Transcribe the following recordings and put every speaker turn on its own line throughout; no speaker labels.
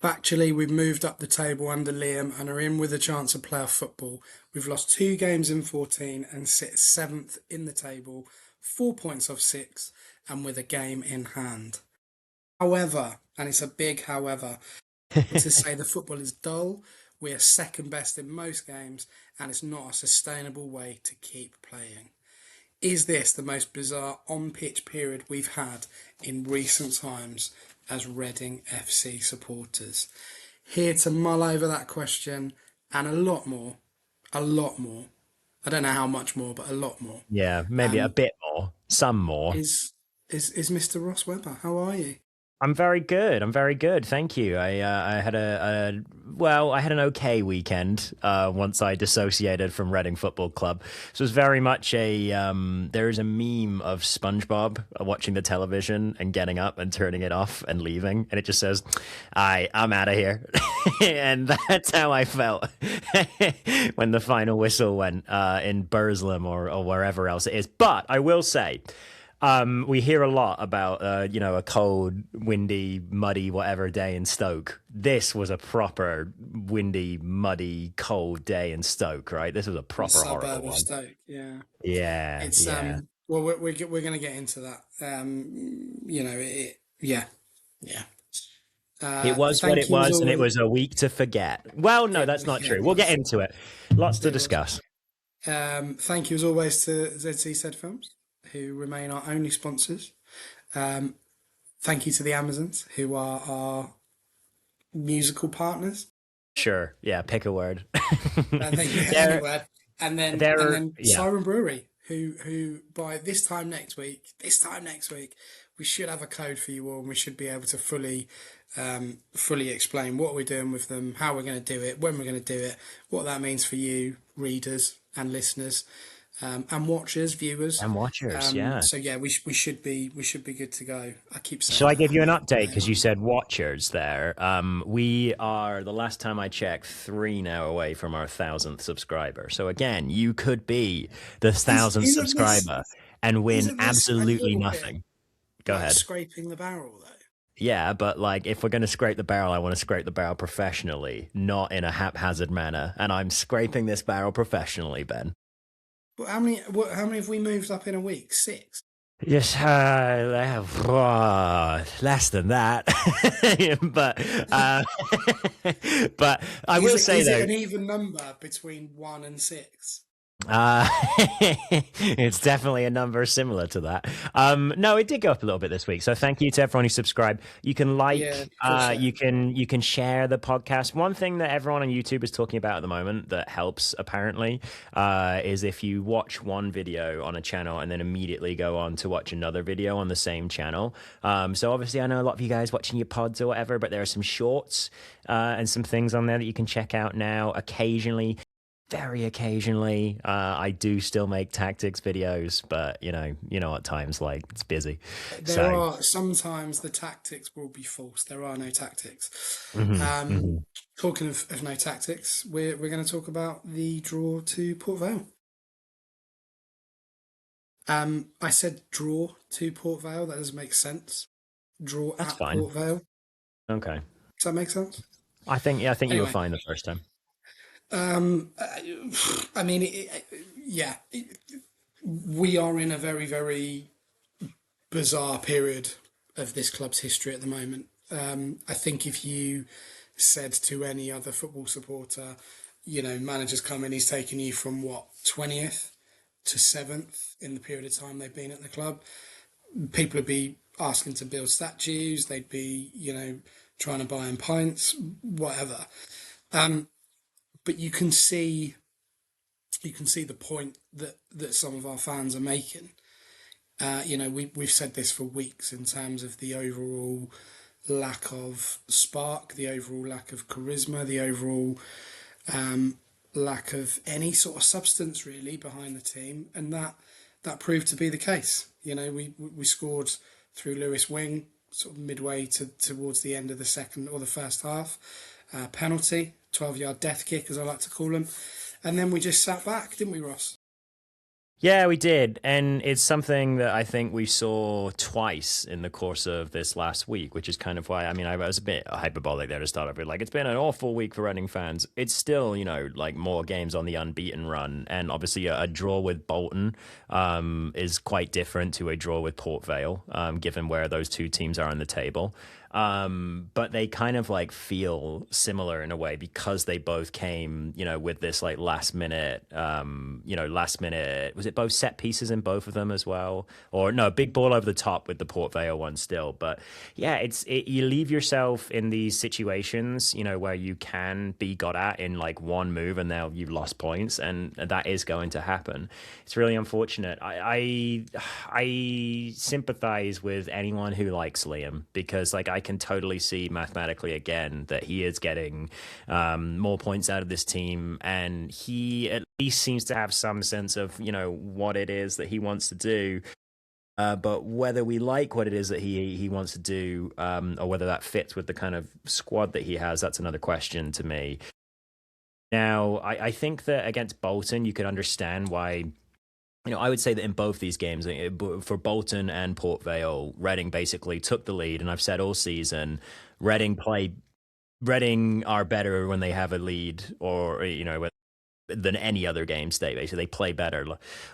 Factually, we've moved up the table under Liam and are in with a chance of playoff football. We've lost 2 games in 14 and sit seventh in the table, 4 points off six, and with a game in hand. However, and it's a big however, to say the football is dull, we are second best in most games, and it's not a sustainable way to keep playing. Is this the most bizarre on-pitch period we've had in recent times as Reading FC supporters? Here to mull over that question and a lot more, a lot more. I don't know how much more, but a lot more.
Yeah, maybe a bit more, some more.
Is Mr. Ross Webber? How are you?
I'm very good. I'm very good. Thank you. I had I had an okay weekend once I dissociated from Reading Football Club. So it was very much there is a meme of SpongeBob watching the television and getting up and turning it off and leaving, and it just says, I'm out of here." And that's how I felt when the final whistle went in Burslem or wherever else it is. But I will say, we hear a lot about, a cold, windy, muddy, whatever day in Stoke. This was a proper windy, muddy, cold day in Stoke, right? This was a proper
Suburb
horrible
of
one.
Stoke, yeah.
Yeah,
It's
yeah.
well, we're going to get into that. Yeah, yeah.
It was what
Thank
it
you as
was, and it
always.
was a week to forget. Well, no, that's not
Yeah,
true.
it
We'll get
was.
into it. Lots to
It was.
discuss.
Thank you as always to ZC Said Films, who remain our only sponsors. Thank you to the Amazons, who are our musical partners.
Sure. Yeah, pick a word. they're,
Anyway, and
they're,
then
yeah.
Siren Brewery, who by this time next week, we should have a code for you all, and we should be able to fully explain what we're doing with them, how we're going to do it, when we're going to do it, what that means for you, readers and listeners, and watchers, viewers.
And watchers, yeah.
So yeah, we should be good to go. I keep saying
Shall I
that.
give you an update? Because you said watchers there. We are, the last time I checked, 3 now away from our 1,000th subscriber. So again, you could be the 1,000th
Isn't this
subscriber and win
isn't this a
absolutely
little bit
nothing. Go
like
ahead.
scraping the barrel though?
Yeah, but like if we're going to scrape the barrel, I want to scrape the barrel professionally, not in a haphazard manner. And I'm scraping this barrel professionally, Ben.
But how many have we moved up in a week? 6.
Yes, less than that, but but I will say
Is it
though,
an even number between 1 and 6?
Uh, it's definitely a number similar to that. No, it did go up a little bit this week. So thank you to everyone who subscribed. You can
Yeah, appreciate it.
you can share the podcast. One thing that everyone on YouTube is talking about at the moment that helps apparently, is if you watch one video on a channel and then immediately go on to watch another video on the same channel. So obviously I know a lot of you guys watching your pods or whatever, but there are some shorts, and some things on there that you can check out now. Occasionally, very occasionally, I do still make tactics videos, but you know what time's like. It's busy.
There
So,
are sometimes the tactics will be false. There are no tactics.
mhm,
Um,
mhm.
Talking of no tactics, we're going to talk about the draw to Port Vale. I said draw to Port Vale. That doesn't make sense. Draw
That's
at
fine.
Port Vale.
Okay.
Does that make sense?
I think you were
Anyway,
fine the first time.
um, I mean, yeah, we are in a very, very bizarre period of this club's history at the moment. I think if you said to any other football supporter, manager's come in, he's taken you from what, 20th to 7th in the period of time they've been at the club, people would be asking to build statues, they'd be, trying to buy in pints, whatever. But you can see the point that some of our fans are making. We've said this for weeks in terms of the overall lack of spark, the overall lack of charisma, the overall lack of any sort of substance really behind the team, and that proved to be the case. We scored through Lewis Wing sort of midway towards the end of the second or the first half, penalty, 12-yard death kick as I like to call them, and then we just sat back, didn't we, Ross?
Yeah, we did. And it's something that I think we saw twice in the course of this last week, which is kind of why, I mean, I was a bit hyperbolic there to start off with. Like, it's been an awful week for Reading fans. It's still, like more games on the unbeaten run. And obviously, a draw with Bolton is quite different to a draw with Port Vale, given where those two teams are on the table. But they kind of like feel similar in a way because they both came, with this like last minute, was it both set pieces in both of them as well? Or no, big ball over the top with the Port Vale one still. But yeah, you leave yourself in these situations, where you can be got at in like one move and now you've lost points, and that is going to happen. It's really unfortunate. I sympathize with anyone who likes Liam because like I can totally see mathematically again that he is getting more points out of this team, and he at least seems to have some sense of what it is that he wants to do. But whether we like what it is that he wants to do, or whether that fits with the kind of squad that he has, that's another question to me. Now, I think that against Bolton, you could understand why. I would say that in both these games, for Bolton and Port Vale, Reading basically took the lead. And I've said all season, Reading play Reading are better when they have a lead, or than any other game state. Basically, they play better.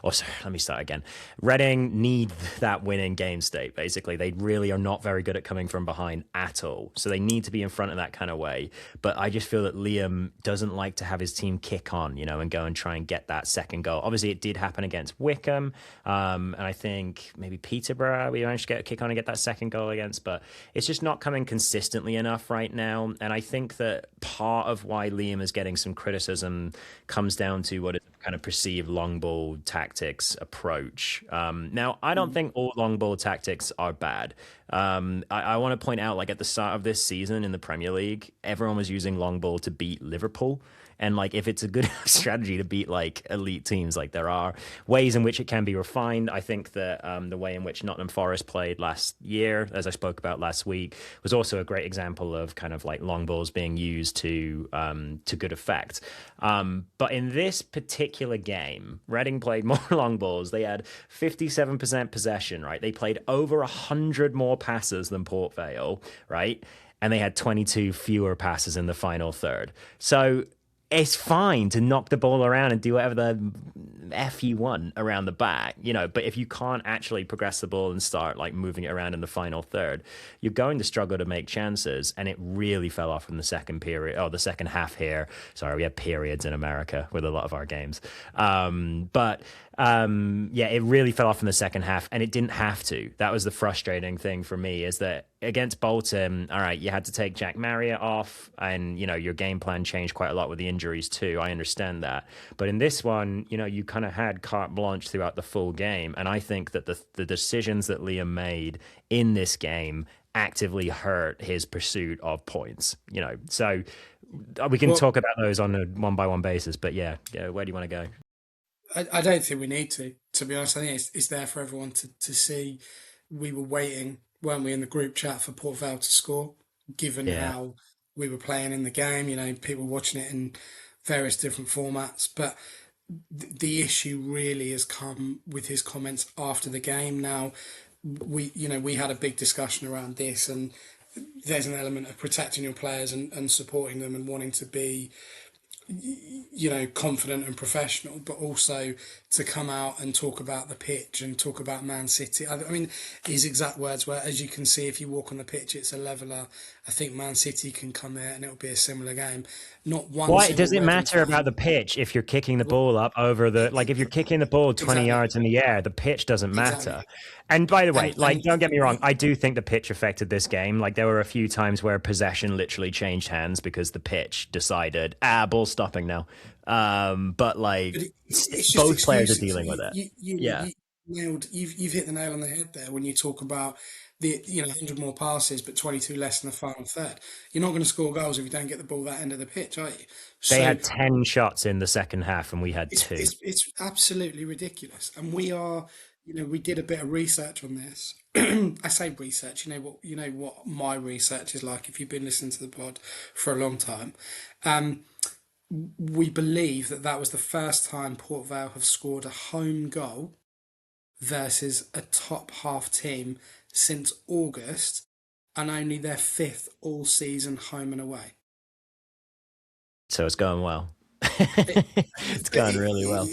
Oh, sorry, let me start again. Reading need that winning game state. Basically, they really are not very good at coming from behind at all. So they need to be in front in that kind of way. But I just feel that Liam doesn't like to have his team kick on, and go and try and get that second goal. Obviously, it did happen against Wickham, and I think maybe Peterborough we managed to get a kick on and get that second goal against. But it's just not coming consistently enough right now. And I think that part of why Liam is getting some criticism comes down to what is kind of perceived long ball tactics approach. Now, I don't think all long ball tactics are bad. I want to point out, like at the start of this season in the Premier League, everyone was using long ball to beat Liverpool. And like, if it's a good strategy to beat like elite teams, like there are ways in which it can be refined. I think that the way in which Nottingham Forest played last year, as I spoke about last week, was also a great example of kind of like long balls being used to good effect. But in this particular game, Reading played more long balls. They had 57% possession, right? They played over 100 more passes than Port Vale, right? And they had 22 fewer passes in the final third. So it's fine to knock the ball around and do whatever the F you want around the back, but if you can't actually progress the ball and start like moving it around in the final third, you're going to struggle to make chances. And it really fell off in the second period, or the second half here. Sorry, we have periods in America with a lot of our games. Yeah, it really fell off in the second half, and it didn't have to. That was the frustrating thing for me, is that against Bolton, all right, you had to take Jack Marriott off, and your game plan changed quite a lot with the injuries too. I understand that, but in this one, you kind of had carte blanche throughout the full game, and I think that the decisions that Liam made in this game actively hurt his pursuit of points. So we can
Well,
talk about those on a one by one basis, but yeah, where do you want to go?
I don't think we need to be honest. I think it's there for everyone to see. We were waiting, weren't we, in the group chat for Port Vale to score, given
Yeah.
how we were playing in the game, people watching it in various different formats. But the issue really has come with his comments after the game. Now, we had a big discussion around this, and there's an element of protecting your players and supporting them and wanting to be confident and professional, but also to come out and talk about the pitch and talk about Man City. I mean, his exact words were, as you can see, if you walk on the pitch, it's a leveler. I think Man City can come there and it'll be a similar game. Not one
Why
single
does it
Reading
matter about
fan.
the pitch if you're kicking the ball up over the like if you're kicking the ball 20
Exactly,
yards in the air, the pitch doesn't matter.
exactly.
And by the way, like
And
don't get me wrong,
you,
I do think the pitch affected this game. Like there were a few times where possession literally changed hands because the pitch decided, ball stopping now. But like
but it's just
both players are
excuses.
dealing with it. Yeah.
You've hit the nail on the head there when you talk about the 100 more passes but 22 less in the final third. You're not going to score goals if you don't get the ball that end of the pitch, are you?
They
So
had 10 shots in the second half and we had
it's
two.
it's it's absolutely ridiculous. And we did a bit of research on this. I say research. You know what my research is like if you've been listening to the pod for a long time. Um, we believe that that was the first time Port Vale have scored a home goal versus a top half team since August, and only their fifth all season home and away.
So it's going well.
It,
It's going really well.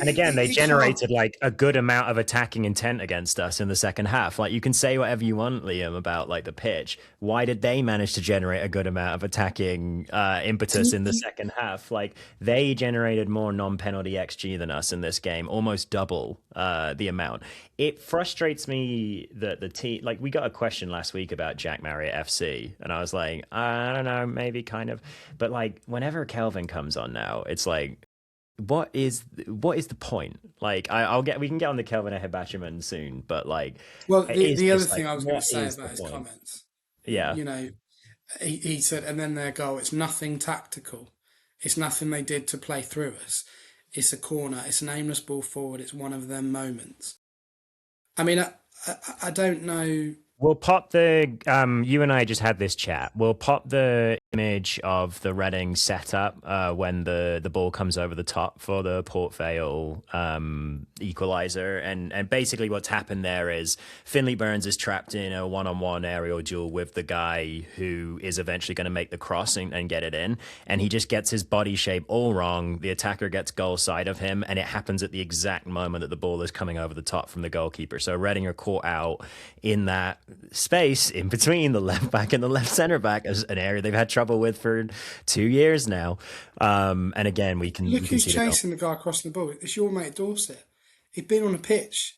And again, they
it can't.
generated like a good amount of attacking intent against us in the second half. Like you can say whatever you want, Liam, about like the pitch. Why did they manage to generate a good amount of attacking impetus in the second half? Like they generated more non-penalty XG than us in this game, almost double the amount. It frustrates me that the team, like we got a question last week about Jack Marriott FC, and I was like, I don't know, maybe kind of, but like whenever Kelvin comes on now, it's like what is the point? Like I'll get we can get on the Kelvin Ehebachiman soon, but like
Well,
it
the
is
other
just like
thing I was going to
what
say
is the
about his
point?
comments,
Yeah.
he said, and then their goal, it's nothing tactical. It's nothing they did to play through us. It's a corner. It's an aimless ball forward. It's one of them moments. I mean, I don't know.
We'll pop the you and I just had this chat. We'll pop the image of the Reading setup when the ball comes over the top for the Port Vale equalizer, and basically what's happened there is Finley Burns is trapped in a one-on-one aerial duel with the guy who is eventually going to make the cross and get it in, and he just gets his body shape all wrong. The attacker gets goal side of him, and it happens at the exact moment that the ball is coming over the top from the goalkeeper. So Reading are caught out in that space in between the left back and the left centre back as an area they've had trouble with for 2 years now. And again,
Look
we can
who's
see the goal.
chasing the guy crossing the ball. It's your mate Dorset. He'd been on the pitch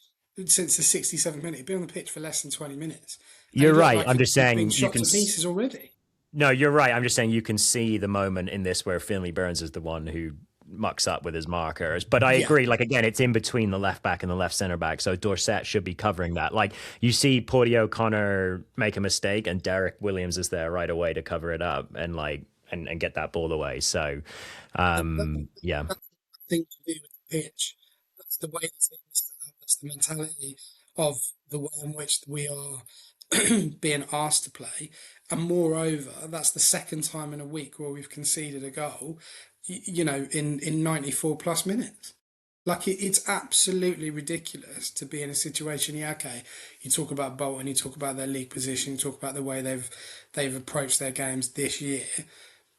since the 67th minute. He'd been on the pitch for less than 20 minutes. And
You're
he looked
right.
like
I'm just
he'd been
saying you
shot
can.
to pieces already.
No, you're right. I'm just saying you can see the moment in this where Finley Burns is the one who mucks up with his markers. But I
Yeah.
agree. Like again, it's in between the left back and the left centre back, so Dorset should be covering that. Like you see Porty O'Connor make a mistake, and Derek Williams is there right away to cover it up and like and get that ball away. So yeah.
That's the thing to do with the pitch. That's the way the team is set up. That's the mentality of the way in which we are being asked to play. And moreover, that's the second time in a week where we've conceded a goal, in 94 plus minutes. Like it's absolutely ridiculous to be in a situation. Yeah, okay. You talk about Bolton, you talk about their league position, you talk about the way they've approached their games this year,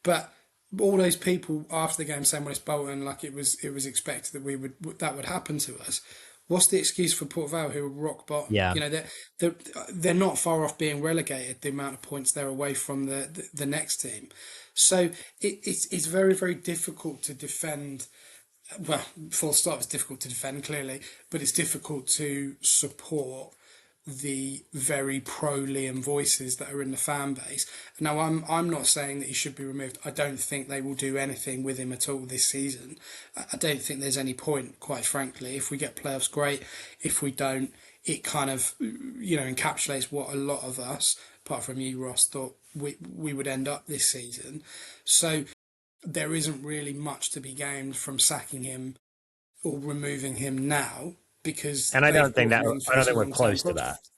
but all those people after the game saying, "Well, it's Bolton," like it was expected that that would happen to us. What's the excuse for Port Vale, who are rock bottom?
Yeah.
They're not far off being relegated. The amount of points they're away from the next team, so it's very very difficult to defend. Well, full stop. It's difficult to defend clearly, but it's difficult to support the very pro Liam voices that are in the fan base. Now, I'm not saying that he should be removed. I don't think they will do anything with him at all this season. I don't think there's any point, quite frankly. If we get playoffs, great. If we don't, it kind of encapsulates what a lot of us, apart from you, Ross, thought we would end up this season. So there isn't really much to be gained from sacking him or removing him now because
And I
they've
don't think
brought
that
him in
I
for
don't
his
think we're
long term
close to that.
project.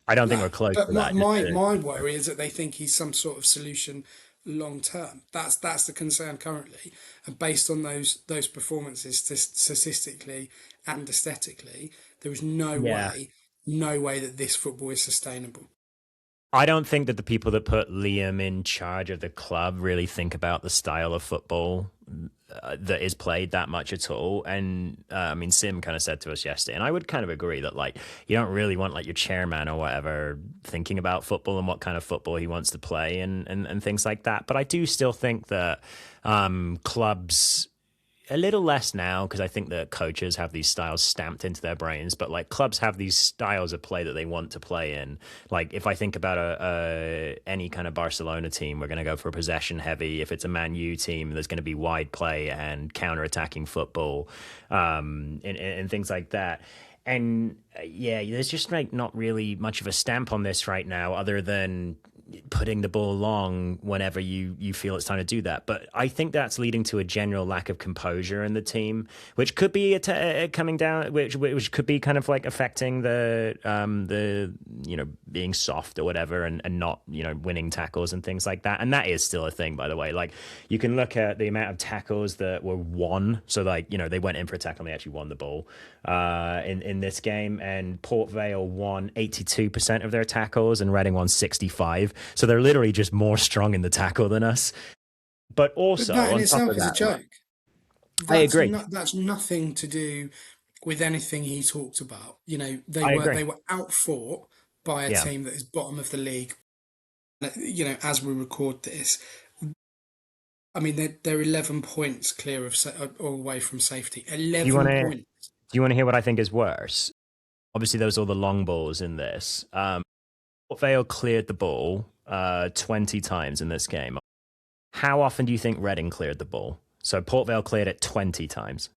I don't think
No,
we're close
but
to
my
that. Just
my,
to,
my worry is that they think he's some sort of solution long term. That's the concern currently, and based on those performances statistically and aesthetically, there is
yeah.
no way that this football is sustainable.
I don't think that the people that put Liam in charge of the club really think about the style of football that is played that much at all. And I mean, Sim kind of said to us yesterday, and I would kind of agree that like you don't really want like your chairman or whatever thinking about football and what kind of football he wants to play and things like that. But I do still think that clubs a little less now because I think that coaches have these styles stamped into their brains, but like clubs have these styles of play that they want to play in. Like if I think about any kind of Barcelona team, we're going to go for a possession heavy. If it's a Man U team, there's going to be wide play and counter attacking football, and things like that. And yeah, there's just like not really much of a stamp on this right now, other than putting the ball long whenever you feel it's time to do that. But I think that's leading to a general lack of composure in the team, which could be coming down, which could be kind of like affecting the being soft or whatever, and not winning tackles and things like that. And that is still a thing, by the way. Like you can look at the amount of tackles that were won. So like they went in for a tackle and they actually won the ball in this game, and Port Vale won 82% of their tackles and Reading won 65. So they're literally just more strong in the tackle than us. But also,
But that in
on top
itself
of
is a
that,
joke.
I agree.
That's nothing to do with anything he talked about.
I agree.
They were outfought by a
Yeah.
team that is bottom of the league. As we record this, I mean they're 11 points clear of or away from safety.
Do you want
11
to?
points.
Do you want to hear what I think is worse? Obviously, there was all the long balls in this. Port Vale cleared the ball 20 times in this game. How often do you think Reading cleared the ball? So Port Vale cleared it 20 times.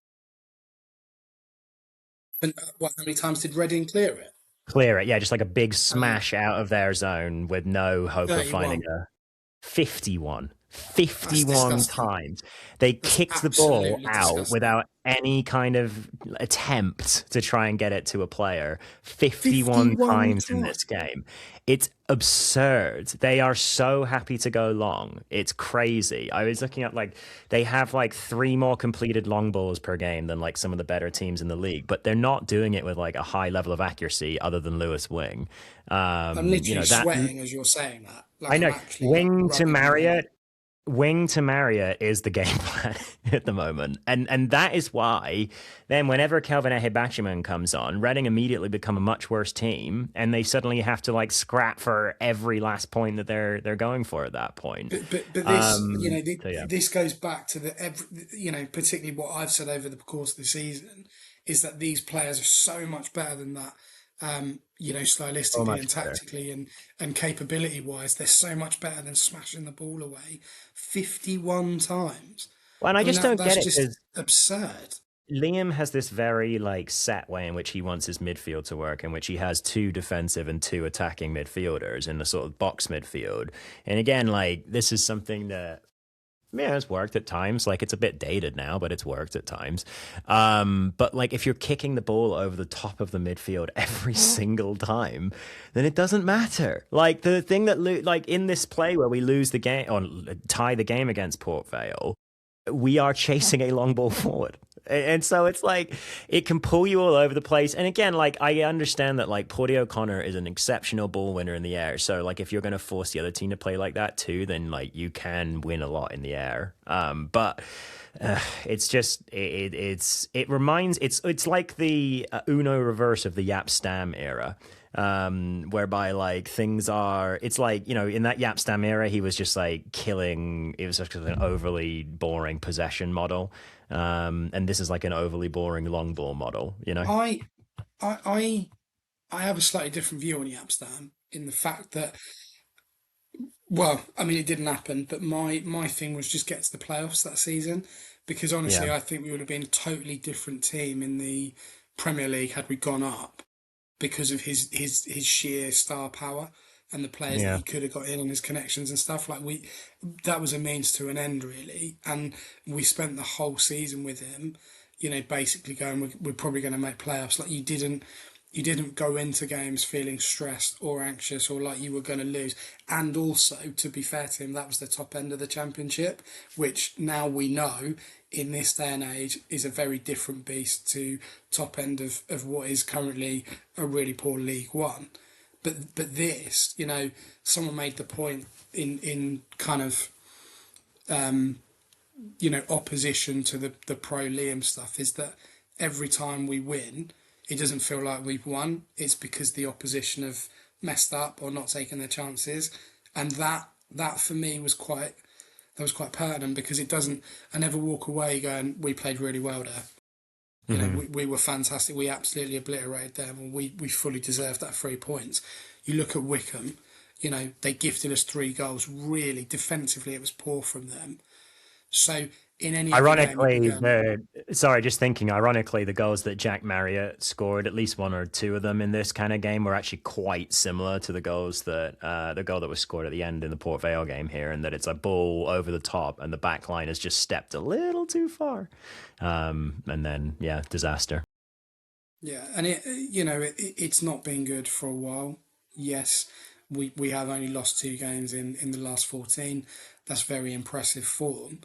And how many times did Reading clear it?
Clear it, yeah, just like a big smash out of their zone with no hope of
31.
finding a 51.
That's
51
disgusting.
times. They
That's
kicked the ball
absolutely
out
disgusting.
without any kind of attempt to try and get it to a player 51
51
times in
times.
this game. It's absurd. They are so happy to go long. It's crazy. I was looking at they have 3 more completed long balls per game than some of the better teams in the league, but they're not doing it with a high level of accuracy other than Lewis Wing.
I'm literally
That
sweating as you're saying that.
I
I'm
know.
actually
Wing to
rubbing my hands.
Marriott Wing to Marriott is the game plan at the moment. And that is why then whenever Kelvin Ehibachiman comes on, Reading immediately become a much worse team, and they suddenly have to scrap for every last point that they're going for at that point.
But this,
So yeah.
this goes back to particularly what I've said over the course of the season, is that these players are so much better than that.
So
Stylistically and
much better.
tactically and capability wise, they're so much better than smashing the ball away 51 times.
Well, and I
I mean,
just don't
that's
get it
just
because
absurd.
Liam has this very set way in which he wants his midfield to work, in which he has 2 defensive and 2 attacking midfielders in the sort of box midfield. And again, this is something that it's worked at times. It's a bit dated now, but it's worked at times. But if you're kicking the ball over the top of the midfield every single time, then it doesn't matter. The thing that in this play where we lose the game or tie the game against Port Vale, we are chasing a long ball forward. And so it's it can pull you all over the place. And again, I understand that Porty O'Connor is an exceptional ball winner in the air. So if you're going to force the other team to play like that too, then you can win a lot in the air. But it's just it reminds it's like the Uno reverse of the Yap Stam era. Whereby things are, it's in that Yap Stam era, he was just killing, it was just an overly boring possession model. And this is an overly boring long ball model,
I I I have a slightly different view on Yapstam in the fact that, well, I mean, it didn't happen, but my thing was just get to the playoffs that season, because
Yeah.
honestly, I think we would have been a totally different team in the Premier League had we gone up, because of his sheer star power and the players that
Yeah.
he could have got in and his connections and stuff. That was a means to an end really, and we spent the whole season with him, basically going, we're probably going to make playoffs. You didn't go into games feeling stressed or anxious or like you were going to lose. And also, to be fair to him, that was the top end of the championship, which now we know in this day and age is a very different beast to top end of what is currently a really poor League One. But this, someone made the point in kind of opposition to the pro Liam stuff, is that every time we win, it doesn't feel like we've won. It's because the opposition have messed up or not taken their chances, and that for me was quite pertinent, because it doesn't. I never walk away going, we played really well there.
Hmm.
We were fantastic. We absolutely obliterated them, and we fully deserved that 3 points. You look at Wickham, they gifted us 3 goals. Really, defensively, it was poor from them. So in any other game, you'd be
Ironically,
going,
just thinking, ironically, the goals that Jack Marriott scored, at least one or two of them in this kind of game, were actually quite similar to the goals that the goal that was scored at the end in the Port Vale game here, and that it's a ball over the top, and the back line has just stepped a little too far, and then yeah, disaster.
yeah, and it's not been good for a while. Yes, we have only lost two games in the last 14. That's very impressive for them,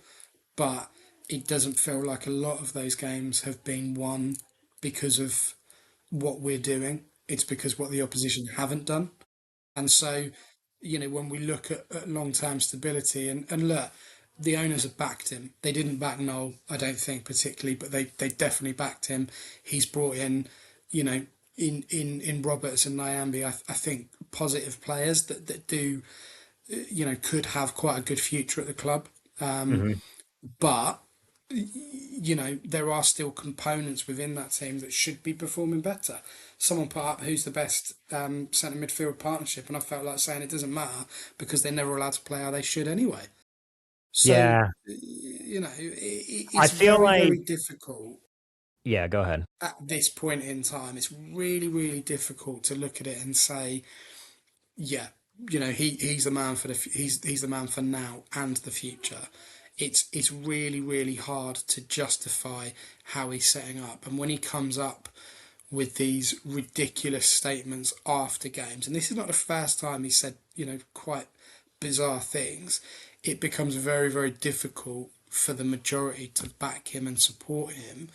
but it doesn't feel like a lot of those games have been won because of what we're doing. It's because what the opposition haven't done. And so, when we look at long term stability, and look, the owners have backed him. They didn't back Noel, I don't think, particularly, but they definitely backed him. He's brought in, you know, in Roberts and Nyambi, I think positive players that do, could have quite a good future at the club.
Hmm.
But there are still components within that team that should be performing better. Someone put up who's the best centre midfield partnership, and I felt like saying it doesn't matter because they're never allowed to play how they should anyway. So,
Yeah, I
it's
feel
very,
like
very difficult
yeah. Go ahead.
at this point in time. It's really, really difficult to look at it and say, yeah, he's the man for he's the man for now and the future. It's really, really hard to justify how he's setting up, and when he comes up with these ridiculous statements after games, and this is not the first time he said quite bizarre things, it becomes very, very difficult for the majority to back him and support him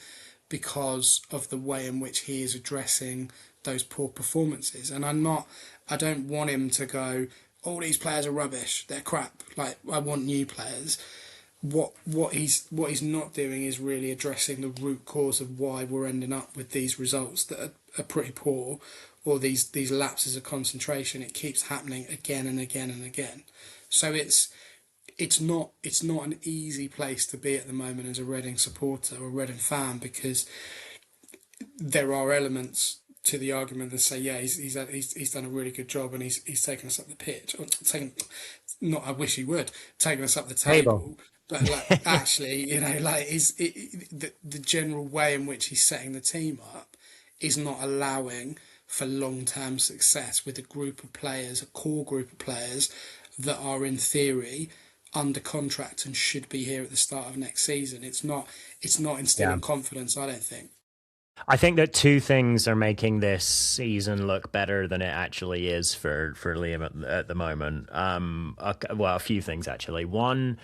because of the way in which he is addressing those poor performances. And I don't want him to go, all these players are rubbish, they're crap. Like, I want new players. What he's not doing is really addressing the root cause of why we're ending up with these results that are pretty poor, or these lapses of concentration. It keeps happening again and again and again. So it's not an easy place to be at the moment as a Reading supporter or a Reading fan, because there are elements to the argument that say, yeah, he's done a really good job, and he's taken us up the pitch, or taken, not I wish he would, taken us up the
Table.
table, but like actually, like the general way in which he's setting the team up is not allowing for long term success with a group of players, a core group of players that are in theory under contract and should be here at the start of next season. It's not
Yeah.
instilling confidence, I don't think.
I think that two things are making this season look better than it actually is for Liam at the moment. A few things actually. One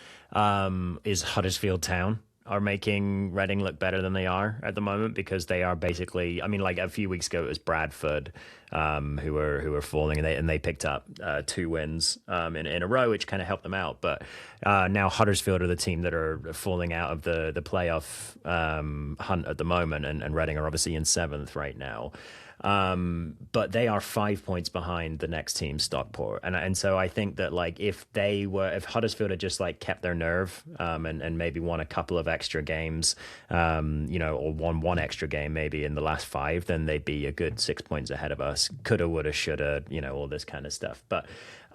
is Huddersfield Town are making Reading look better than they are at the moment, because they are basically. I mean, like a few weeks ago, it was Bradford who were falling, and they picked up two wins in a row, which kind of helped them out. But now Huddersfield are the team that are falling out of the playoff hunt at the moment, and Reading are obviously in seventh right now. But they are 5 points behind the next team, Stockport, and so I think that like if Huddersfield had just like kept their nerve, and maybe won a couple of extra games, or won one extra game maybe in the last five, then they'd be a good 6 points ahead of us. Coulda, woulda, shoulda, all this kind of stuff. But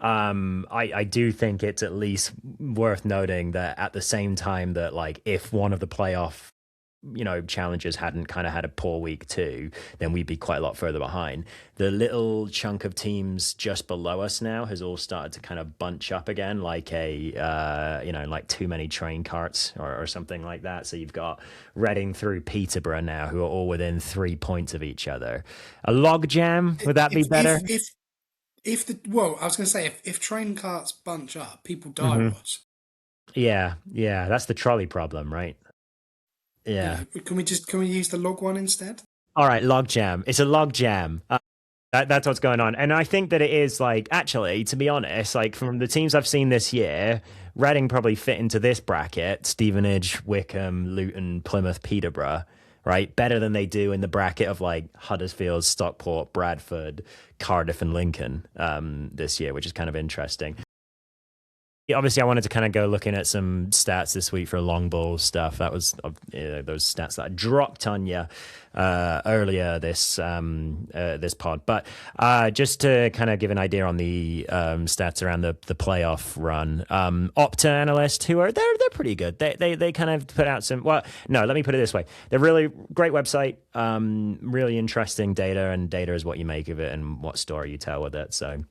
I do think it's at least worth noting that at the same time that like if one of the playoff challenges hadn't kind of had a poor week too, then we'd be quite a lot further behind. The little chunk of teams just below us now has all started to kind of bunch up again, like like too many train carts or something like that. So you've got Reading through Peterborough now, who are all within 3 points of each other. A log jam, would that be
If
better?
well, I was going to say, if train carts bunch up, people die,
Hmm.
Ross.
Yeah, yeah, that's the trolley problem, right? Yeah.
Can we use the log one instead?
All right, log jam. It's a log jam. That's what's going on. And I think that it is like, actually, to be honest, like from the teams I've seen this year, Reading probably fit into this bracket: Stevenage, Wickham, Luton, Plymouth, Peterborough, right? Better than they do in the bracket of like Huddersfield, Stockport, Bradford, Cardiff, and Lincoln this year, which is kind of interesting. Obviously, I wanted to kind of go looking at some stats this week for long ball stuff. That was those stats that I dropped on you earlier this pod. But just to kind of give an idea on the stats around the playoff run, Opta analysts who are they're pretty good. They kind of put out some. Well, no, let me put it this way: they're really great website, really interesting data, and data is what you make of it and what story you tell with it. So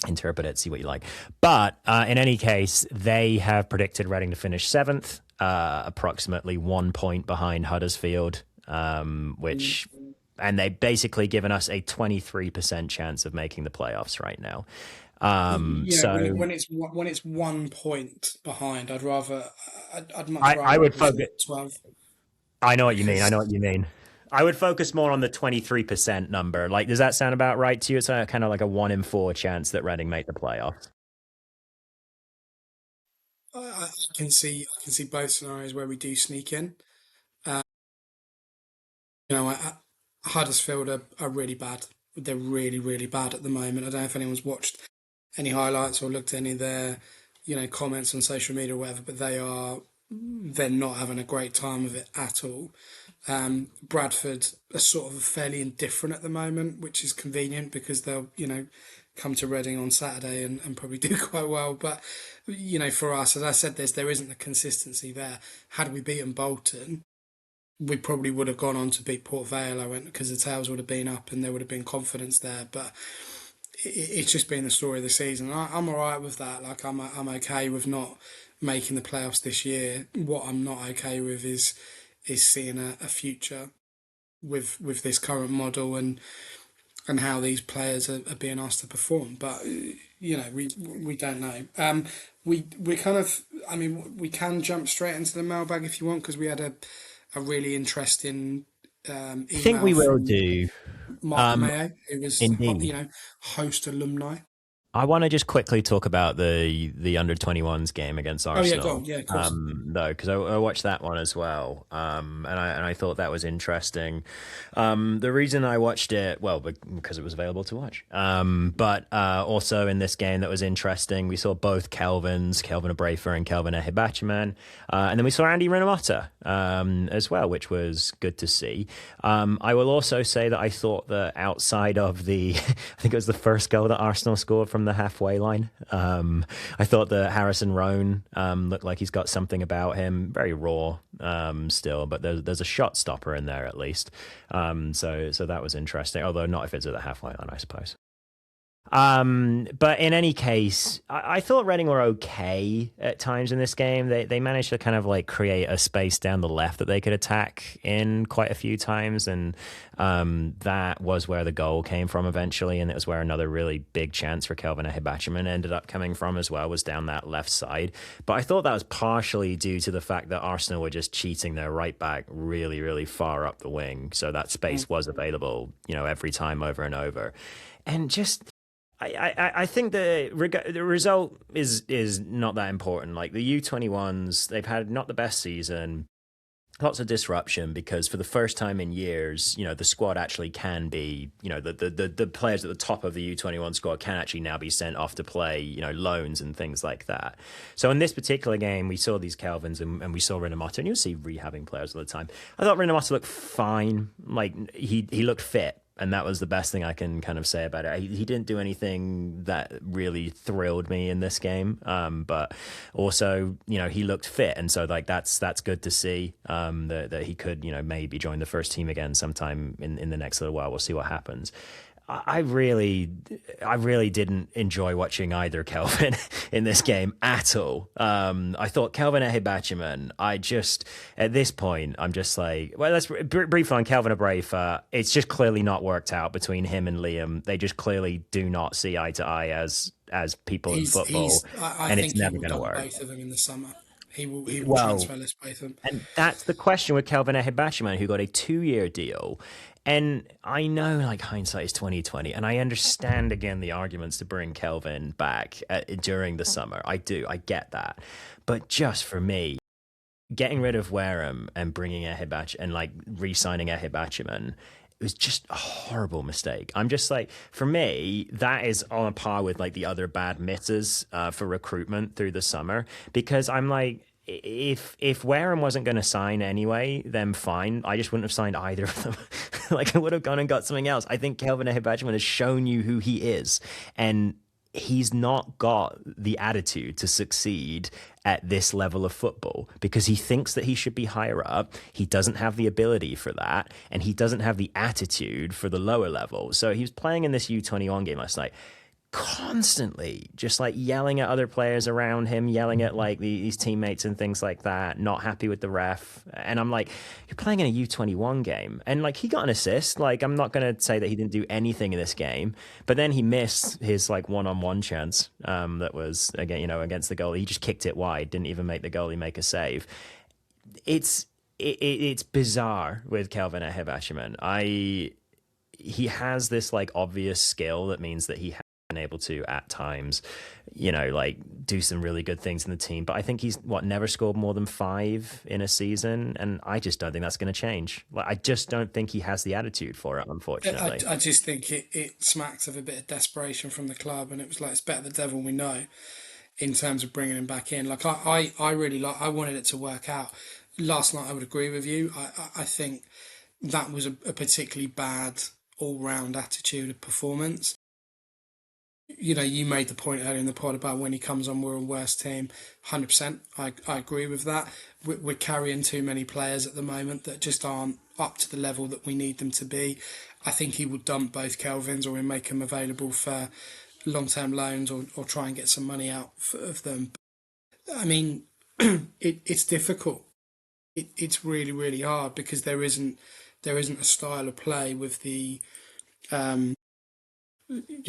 interpret it, see what you like. But in any case, they have predicted Reading to finish seventh, approximately 1 point behind Huddersfield, which, and they've basically given us a 23% chance of making the playoffs right now.
Yeah,
So
when it's 1 point behind, I'd much
I
rather
would
it was
focus.
12
I know what you mean. I
because
know what you mean. I would focus more on the 23% number. Like, does that sound about right to you? It's kind of like a 1 in 4 chance that Reading make the playoffs.
I can see both scenarios where we do sneak in. Uh, Huddersfield are really bad. They're really, really bad at the moment. I don't know if anyone's watched any highlights or looked at any of their, comments on social media or whatever, but they're not having a great time of it at all. Bradford are sort of fairly indifferent at the moment, which is convenient because they'll, come to Reading on Saturday and probably do quite well. But, for us, as I said, there isn't the consistency there. Had we beaten Bolton, we probably would have gone on to beat Port Vale. I went because the tails would have been up and there would have been confidence there. But it's just been the story of the season. I'm all right with that. Like I'm okay with not making the playoffs this year. What I'm not okay with is seeing a future with this current model and how these players are being asked to perform. But we don't know. We kind of, I mean, we can jump straight into the mailbag if you want because we had a really interesting
I think
email
we will
from
do.
Mark
Um,
Mayo, who was
Indeed.
host alumni.
I want to just quickly talk about the under 21s game against
Oh yeah, go
Arsenal,
on. Yeah, of course.
though, because I watched that one as well, and I thought that was interesting. The reason I watched it, well, because it was available to watch, but also in this game that was interesting, we saw both Kelvins, Kelvin Abrafer and Kelvin Ehibachiman, and then we saw Andy Rinomhota as well, which was good to see. I will also say that I thought that outside of I think it was the first goal that Arsenal scored from the halfway line. I thought that Harrison Roan looked like he's got something about him, very raw still, but there's a shot stopper in there at least. So that was interesting, although not if it's at the halfway line, I suppose. But in any case, I thought Reading were okay at times in this game. They managed to kind of like create a space down the left that they could attack in quite a few times, and that was where the goal came from eventually, and it was where another really big chance for Kelvin Ehibachiman ended up coming from as well, was down that left side. But I thought that was partially due to the fact that Arsenal were just cheating their right back really, really far up the wing, so that space was available, every time over and over, and just I think the result is not that important. Like the U21s, they've had not the best season, lots of disruption because for the first time in years, the squad actually can be, the players at the top of the U21 squad can actually now be sent off to play, loans and things like that. So in this particular game, we saw these Kelvins and we saw Rinomhota, and you'll see rehabbing players all the time. I thought Rinomhota looked fine. Like he looked fit. And that was the best thing I can kind of say about it. He didn't do anything that really thrilled me in this game, but also, he looked fit, and so like that's good to see that he could, maybe join the first team again sometime in the next little while. We'll see what happens. I really didn't enjoy watching either Kelvin in this game at all. I thought Kelvin Ehibachiman, at this point, I'm just like, well, let's brief on Kelvin Abrafer. It's just clearly not worked out between him and Liam. They just clearly do not see eye to eye as people in football,
I
and it's
think he
never
will
going to
dump
work.
both of them in the summer. He will
Well,
transfer list both of them.
and that's the question with Kelvin Ehibachiman, who got a 2-year deal. And I know, like, hindsight is 2020, and I understand again the arguments to bring Kelvin back during the summer. I do, I get that, but just for me, getting rid of Wareham and bringing Ehibach and like re-signing Ehibachiman was just a horrible mistake. I'm just like, for me, that is on a par with like the other bad misses for recruitment through the summer, because I'm like, if Wareham wasn't going to sign anyway, then fine. I just wouldn't have signed either of them. Like I would have gone and got something else. I think Kelvin Ehibachiman has shown you who he is, and he's not got the attitude to succeed at this level of football because he thinks that he should be higher up. He doesn't have the ability for that, and he doesn't have the attitude for the lower level. So he was playing in this U21 game last night, constantly just like yelling at other players around him, yelling at like these teammates and things like that, not happy with the ref. And I'm like, you're playing in a U21 game. And like he got an assist. Like I'm not going to say that he didn't do anything in this game, but then he missed his like one-on-one chance that was again, against the goalie. He just kicked it wide, didn't even make the goalie make a save. It's bizarre with Kelvin Ehibachiman. He has this like obvious skill that means that he able to at times like do some really good things in the team, but I think he's never scored more than 5 in a season, and I just don't think that's going to change. Like I just don't think he has the attitude for it, unfortunately.
I just think it smacks of a bit of desperation from the club, and it was like, it's better the devil we know in terms of bringing him back in. Like I really like, I wanted it to work out. Last night I would agree with you. I think that was a particularly bad all-round attitude of performance. You made the point earlier in the pod about when he comes on, we're a worse team. 100%. I agree with that. We're carrying too many players at the moment that just aren't up to the level that we need them to be. I think he would dump both Kelvins, or he'd make them available for long-term loans, or try and get some money out of them. I mean, it's difficult. It's really, really hard because there isn't a style of play with the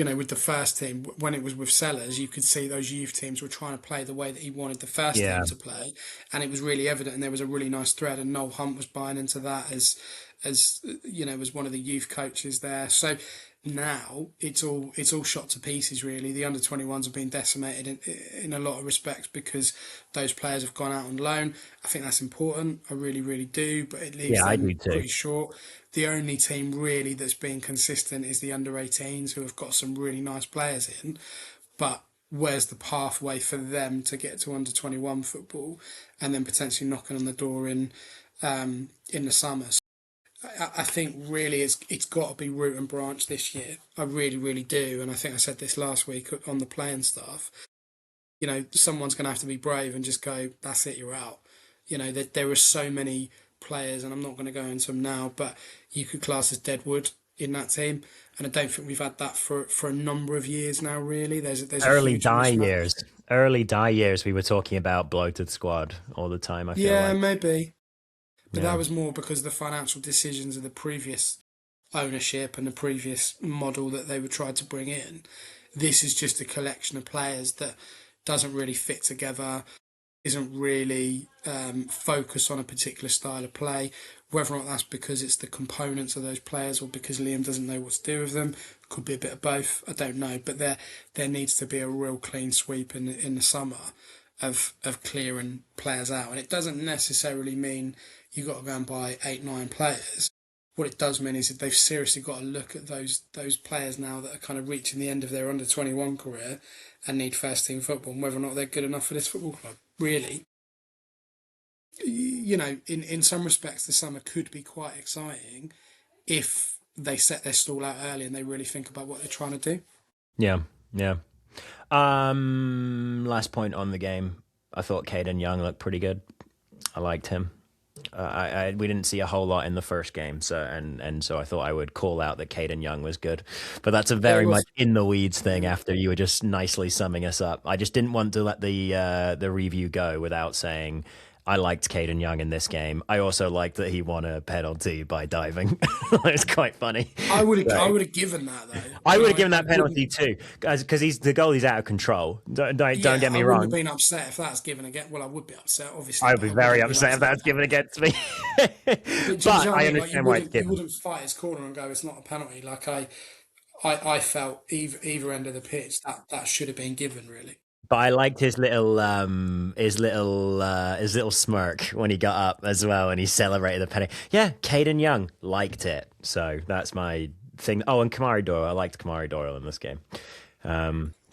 with the first team. When it was with Sellers, you could see those youth teams were trying to play the way that he wanted the first team to play, and it was really evident. And there was a really nice thread, and Noel Hunt was buying into that as one of the youth coaches there. So now it's all shot to pieces. Really, the under-21s have been decimated in a lot of respects because those players have gone out on loan. I think that's important. I really, really do, but it leaves them pretty short. The only team really that's been consistent is the under-18s, who have got some really nice players in. But where's the pathway for them to get to under-21 football, and then potentially knocking on the door in the summer? So I think really it's got to be root and branch this year. I really, really do. And I think I said this last week on the playing stuff. Someone's going to have to be brave and just go, that's it, you're out. There are so many players, and I'm not going to go into them now, but you could class as deadwood in that team, and I don't think we've had that for a number of years now. Really, there's
early die years. Early die years. We were talking about bloated squad all the time. I feel like
maybe, but that was more because of the financial decisions of the previous ownership and the previous model that they were trying to bring in. This is just a collection of players that doesn't really fit together, isn't really focused on a particular style of play. Whether or not that's because it's the components of those players or because Liam doesn't know what to do with them, could be a bit of both. I don't know, but there needs to be a real clean sweep in the summer of clearing players out, and it doesn't necessarily mean you've got to go and buy 8-9 players. What it does mean is that they've seriously got to look at those players now that are kind of reaching the end of their under-21 career and need first team football, and whether or not they're good enough for this football club. Really, in some respects, the summer could be quite exciting if they set their stall out early and they really think about what they're trying to do.
Yeah. Last point on the game. I thought Caden Young looked pretty good. I liked him. We didn't see a whole lot in the first game, so I thought I would call out that Caden Young was good. But that's a very much in the weeds thing. After you were just nicely summing us up, I just didn't want to let the review go without saying I liked Caden Young in this game. I also liked that he won a penalty by diving. It was quite funny.
I would have given that though.
I would have given that penalty too, because the goalie's out of control. Don't get me wrong. I
wouldn't have been upset if that's given again. Well, I would be upset, obviously.
I would be very upset if that was given against me. But I understand why it's given.
You wouldn't fight his corner and go, it's not a penalty. Like I felt either end of the pitch that should have been given, really.
But I liked his little smirk when he got up as well, and he celebrated the penny. Yeah, Caden Young liked it, so that's my thing. Oh, and Kamari Doyle, I liked Kamari Doyle in this game.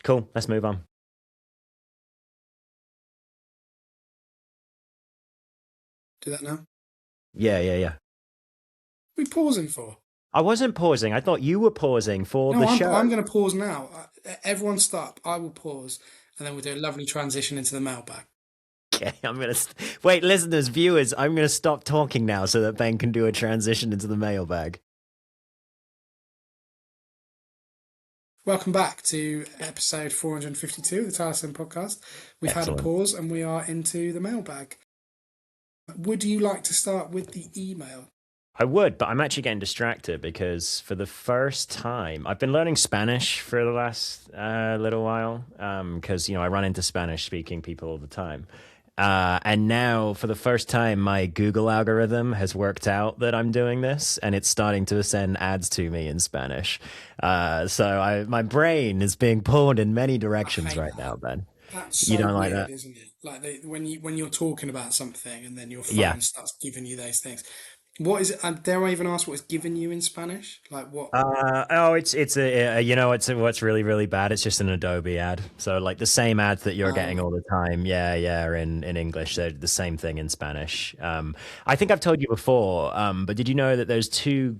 Cool. Let's move on.
Do that now.
Yeah, yeah, yeah.
What are we pausing for?
I wasn't pausing. I thought you were pausing for
No,
the
I'm
show.
going to pause now. Everyone stop. I will pause, and then we'll do a lovely transition into the mailbag.
Okay, wait, listeners, viewers. I'm gonna stop talking now so that Ben can do a transition into the mailbag.
Welcome back to episode 452 of the Tilehurst podcast. We've had a
Excellent.
pause and we are into the mailbag. Would you like to start with the email?
I would, but I'm actually getting distracted because for the first time, I've been learning Spanish for the last little while because I run into Spanish speaking people all the time. And now, for the first time, my Google algorithm has worked out that I'm doing this, and it's starting to send ads to me in Spanish. My brain is being pulled in many
I
directions
hate
right
that.
now, Ben.
That's
You
so
don't like
weird,
that?
isn't it? Like when you're talking about something and then your
Yeah.
phone starts giving you those things. What is it? Dare I even ask what it's giving you in Spanish? Like what?
What's really really bad. It's just an Adobe ad. So like the same ads that you're getting
Um,
all the time. Yeah, yeah. In English, they're the same thing in Spanish. I think I've told you before. But did you know that there's two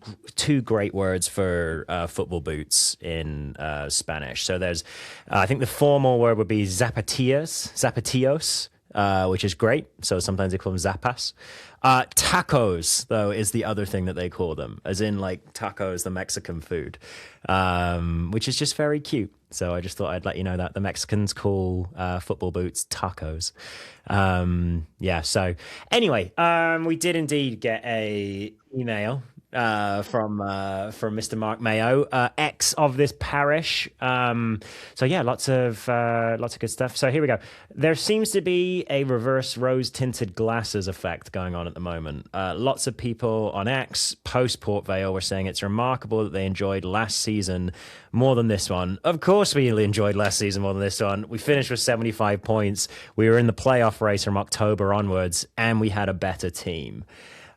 great words for football boots in Spanish? So there's, I think the formal word would be zapatillos, which is great. So sometimes they call them zapas. Tacos, though, is the other thing that they call them, as in like tacos, the Mexican food, which is just very cute. So I just thought I'd let you know that the Mexicans call football boots tacos. Yeah. So anyway, we did indeed get a email from Mr. Mark Mayo, ex of this parish. So yeah, lots of good stuff. So here we go. There seems to be a reverse rose tinted glasses effect going on at the moment. Lots of people on X post Port Vale were saying it's remarkable that they enjoyed last season more than this one. Of course, we enjoyed last season more than this one. We finished with 75 points. We were in the playoff race from October onwards, and we had a better team.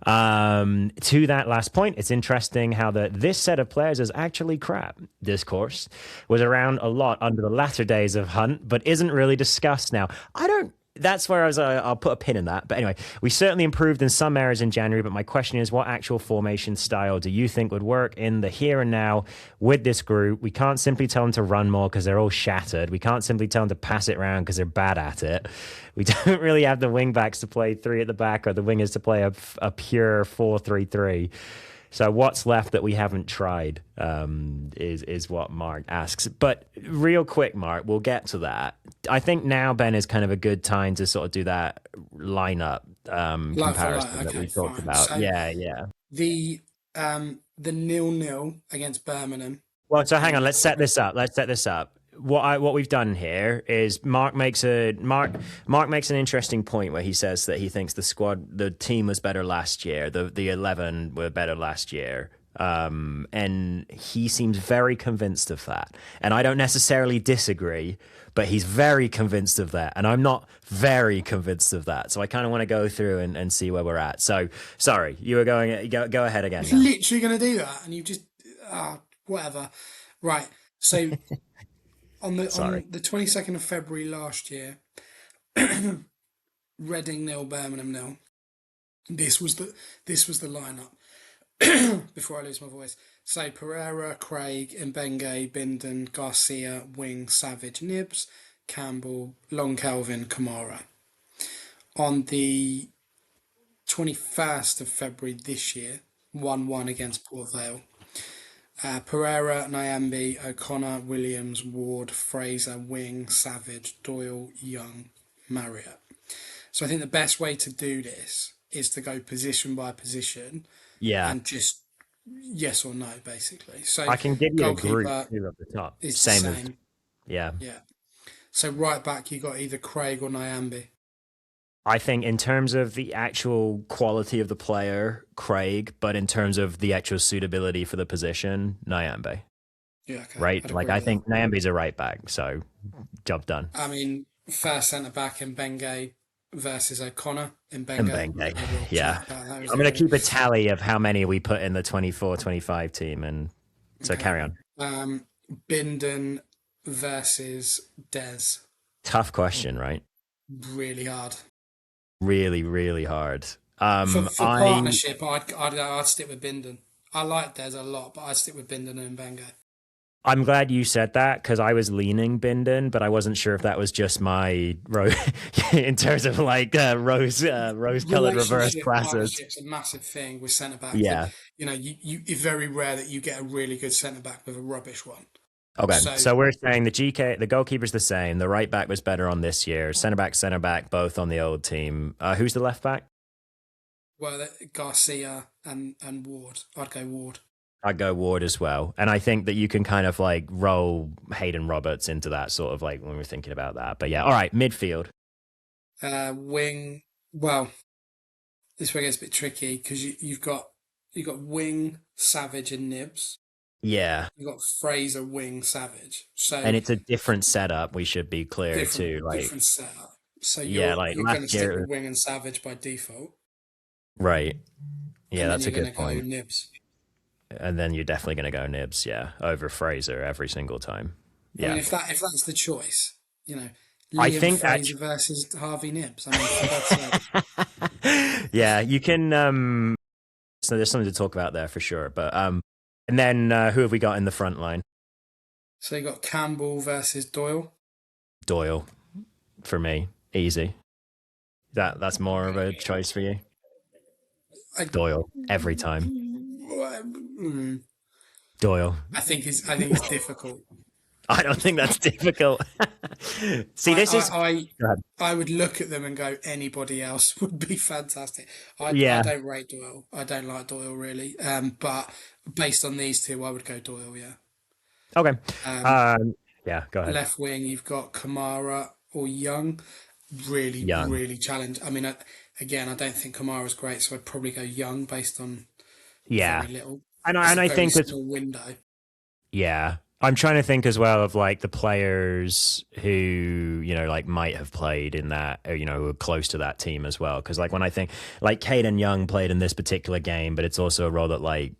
To that last point, it's interesting how this set of players is actually crap. Discourse was around a lot under the latter days of Hunt, but isn't really discussed now. I don't. That's where I'll put a pin in that. But anyway, we certainly improved in some areas in January. But my question is, what actual formation style do you think would work in the here and now with this group? We can't simply tell them to run more because they're all shattered. We can't simply tell them to pass it around because they're bad at it. We don't really have the wing backs to play three at the back or the wingers to play a pure 4-3-3. So what's left that we haven't tried is what Mark asks. But real quick, Mark, we'll get to that. I think now, Ben, is kind of a good time to sort of do that lineup
like for like.
comparison that
Okay,
we talked
fine.
about.
So
Yeah, yeah.
the 0-0 against Birmingham.
Well, so hang on. Let's set this up. What we've done here is Mark makes an interesting point where he says that he thinks the team was better last year. The 11 were better last year. And he seems very convinced of that. And I don't necessarily disagree, but he's very convinced of that. And I'm not very convinced of that. So I kind of want to go through and see where we're at. So sorry, you were go ahead again
He's
now.
literally going to do that, and you just whatever. Right. So
Sorry.
on the 22nd of February last year, Reading nil, Birmingham nil. This was the lineup. Before I lose my voice. So Pereira, Craig, Mbenge, Bindon, Garcia, Wing, Savage, Nibs, Campbell, Long Kelvin, Kamara. On the 21st of February this year, 1-1 against Port Vale. Pereira, Nyambi, O'Connor, Williams, Ward, Fraser, Wing, Savage, Doyle, Young, Marriott. So I think the best way to do this is to go position by position
Yeah.
and just yes or no, basically. So
I can give you a group
goalkeeper
too at the top.
is the
Same as
same.
yeah.
Yeah. So right back, you got either Craig or Nyambi.
I think in terms of the actual quality of the player, Craig, but in terms of the actual suitability for the position, Nyambe.
Yeah, okay.
Right?
I'd
Like
agree
I
with that.
think Nyambe's a right back, so job done.
I mean, first centre back in Bengay versus O'Connor in
And
Bengay.
Bengay.
No real
Yeah.
chat about that, is
I'm
there
going to
really?
keep a tally of how many we put in the 24-25 team. And so
Okay.
carry on.
Bindon versus Des.
Tough question, right?
Really hard.
Really, really hard.
For
I
partnership, I'd stick with Bindon. I like Des a lot, but I'd stick with Bindon and Bengay.
I'm glad you said that because I was leaning Bindon, but I wasn't sure if that was just my in terms of like rose-colored reverse
Relationship
classes.
partnership's a massive thing with centre backs.
Yeah.
It's very rare that you get a really good centre back with a rubbish one.
Okay.
So,
So we're saying the goalkeeper's the same. The right back was better on this year. Center back, both on the old team. Who's the left back?
well, Garcia and Ward. I'd go Ward.
I'd go Ward as well. And I think that you can kind of like roll Hayden Roberts into that sort of like when we're thinking about that. But yeah, all right, midfield.
Wing. Well, this way gets a bit tricky because you've got Wing, Savage, and Nibs.
Yeah.
You've got Fraser, Wing, Savage. So
And it's a different setup, we should be clear too. Like,
different setup. So
yeah,
you're
like
you're going to
last
stick
year.
with Wing and Savage by default,
Right. Yeah,
and then
that's a
you're going
good
to go
point.
Nibs.
And then you're definitely going to go Nibs, yeah, over Fraser every single time.
I mean,
Yeah.
if that's the choice,
I
Liam
think
Fraser
actually,
versus Harvey Nibs. I mean, for God's sake.
yeah, you can. So there's something to talk about there for sure. But and then who have we got in the front line?
So you got Campbell versus Doyle.
Doyle, for me, easy. That's more of a choice for you.
I,
Doyle every time.
mm,
Doyle.
I think it's difficult.
I don't think that's difficult. See,
I,
this is.
I,
Go ahead.
I would look at them and go, anybody else would be fantastic. I
Yeah.
don't rate Doyle. I don't like Doyle really. But based on these two, I would go Doyle. Yeah.
Okay.
Um,
Yeah. Go ahead.
left wing, you've got Kamara or Young. Really,
Young.
really challenge. I mean, again, I don't think Kamara's great, so I'd probably go Young based on
Yeah.
very little.
And
It's a
I
very
think it's
small window.
yeah. I'm trying to think as well of like the players who, like might have played in that, or, who are close to that team as well. Because like when I think like Caden Young played in this particular game, but it's also a role that like,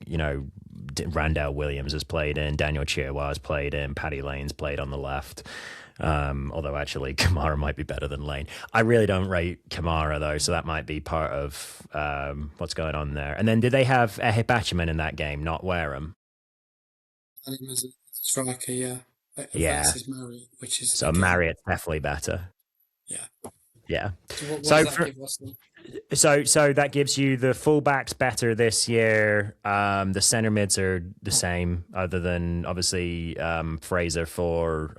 Randall Williams has played in, Daniel Chirwa has played in, Paddy Lane's played on the left. Although actually Kamara might be better than Lane. I really don't rate Kamara though, so that might be part of what's going on there. And then did they have a Hibachiman in that game, not Wareham?
I think as a striker, yeah.
Yeah.
Versus Marriott, which is
So
again,
Marriott's definitely better.
yeah.
Yeah.
So what
So
does that give us then?
so that gives you the fullbacks better this year. The center mids are the same, other than obviously Fraser for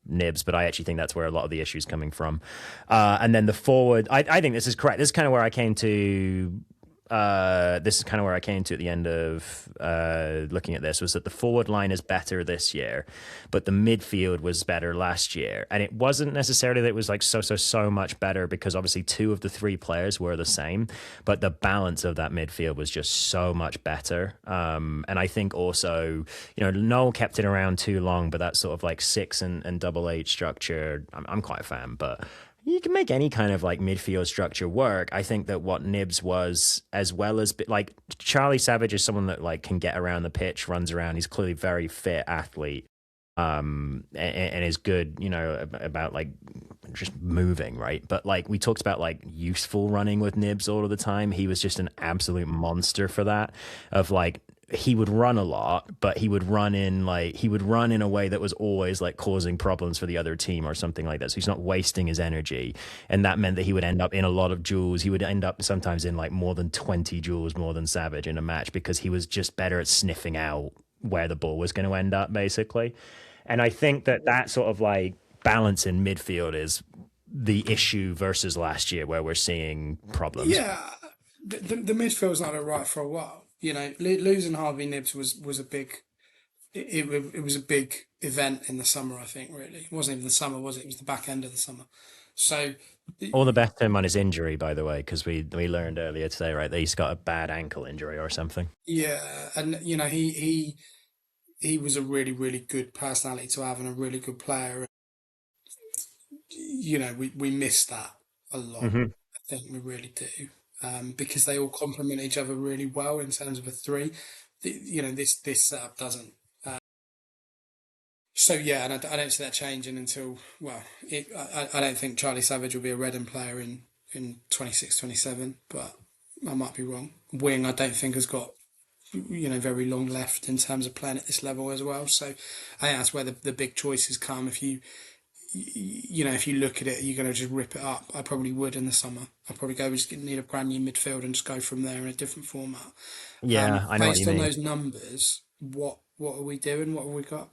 Nibs, but I actually think that's where a lot of the issues coming from. And then the forward, I think this is correct. This is kind of where I came to. This is kind of where I came to at the end of looking at this, was that the forward line is better this year, but the midfield was better last year. And it wasn't necessarily that it was like so much better, because obviously two of the three players were the same, but the balance of that midfield was just so much better. And I think also, Noel kept it around too long, but that sort of like 6 and double 8 structure, I'm quite a fan, but you can make any kind of like midfield structure work. I think that what Nibs was, as well as like Charlie Savage is someone that like can get around the pitch, runs around. He's clearly a very fit athlete, and is good, about like just moving, right? But like we talked about like useful running with Nibs all of the time. He was just an absolute monster for that, of like, he would run a lot, but he would run in a way that was always like causing problems for the other team or something like that. So he's not wasting his energy. And that meant that he would end up in a lot of duels. He would end up sometimes in like more than 20 duels, more than Savage in a match, because he was just better at sniffing out where the ball was going to end up, basically. And I think that sort of like balance in midfield is the issue versus last year, where we're seeing problems.
Yeah, the midfield's not right for a while. Losing Harvey Nibs was a big. It was a big event in the summer. I think really, it wasn't even the summer, was it? It was the back end of the summer. So
All the best to him on his injury, by the way, because we learned earlier today, right, that he's got a bad ankle injury or something.
yeah, and he was a really really good personality to have and a really good player. we miss that a lot.
Hmm.
I think we really do, because they all complement each other really well in terms of a three. This setup doesn't. So yeah, and I don't see that changing until I don't think Charlie Savage will be a Reading player in 26, 27, but I might be wrong. Wing, I don't think has got very long left in terms of playing at this level as well. So I think that's where the big choices come. If you look at it, you're going to just rip it up. I probably would in the summer. I'd probably go, we just need a brand new midfield and just go from there in a different format.
Yeah, I know what you
Based on
mean.
those numbers, what are we doing? What have we got?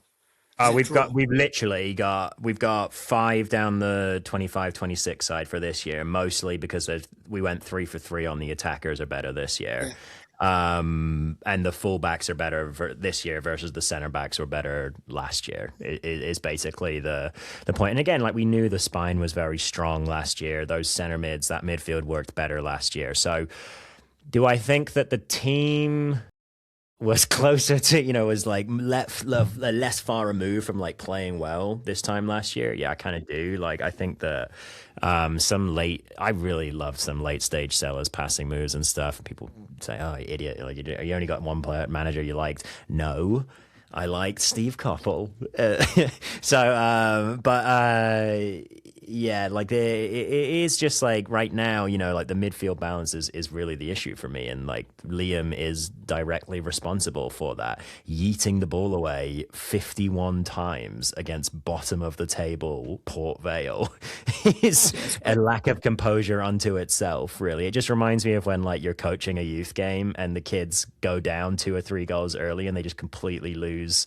Is it a draw?
We've got 5 down the 25-26 side for this year, mostly because we went 3 for 3 on the attackers are better this year.
Yeah.
And the fullbacks are better this year versus the center backs were better last year. Is basically the point. And again, like we knew the spine was very strong last year. Those center mids, that midfield worked better last year. So, do I think that the team was closer to was like less far removed from like playing well this time last year? Yeah, I kind of do. Like I think that I really love some late stage sellers passing moves and stuff. People say, oh, idiot, like you only got one player manager you liked. No, I liked Steve Coppell. Yeah, like it is just like right now, like the midfield balance is really the issue for me. And like Liam is directly responsible for that. Yeeting the ball away 51 times against bottom of the table Port Vale is a lack of composure unto itself, really. It just reminds me of when like you're coaching a youth game and the kids go down 2 or 3 goals early and they just completely lose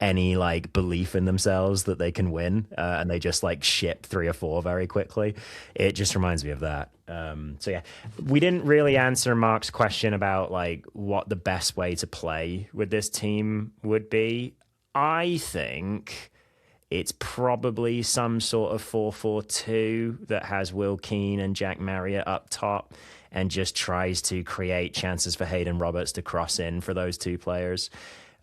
any like belief in themselves that they can win, and they just like ship 3 or 4 very quickly. It just reminds me of that. So yeah, we didn't really answer Mark's question about like what the best way to play with this team would be. I think it's probably some sort of 4-4-2 that has Will Keane and Jack Marriott up top and just tries to create chances for Hayden Roberts to cross in for those two players.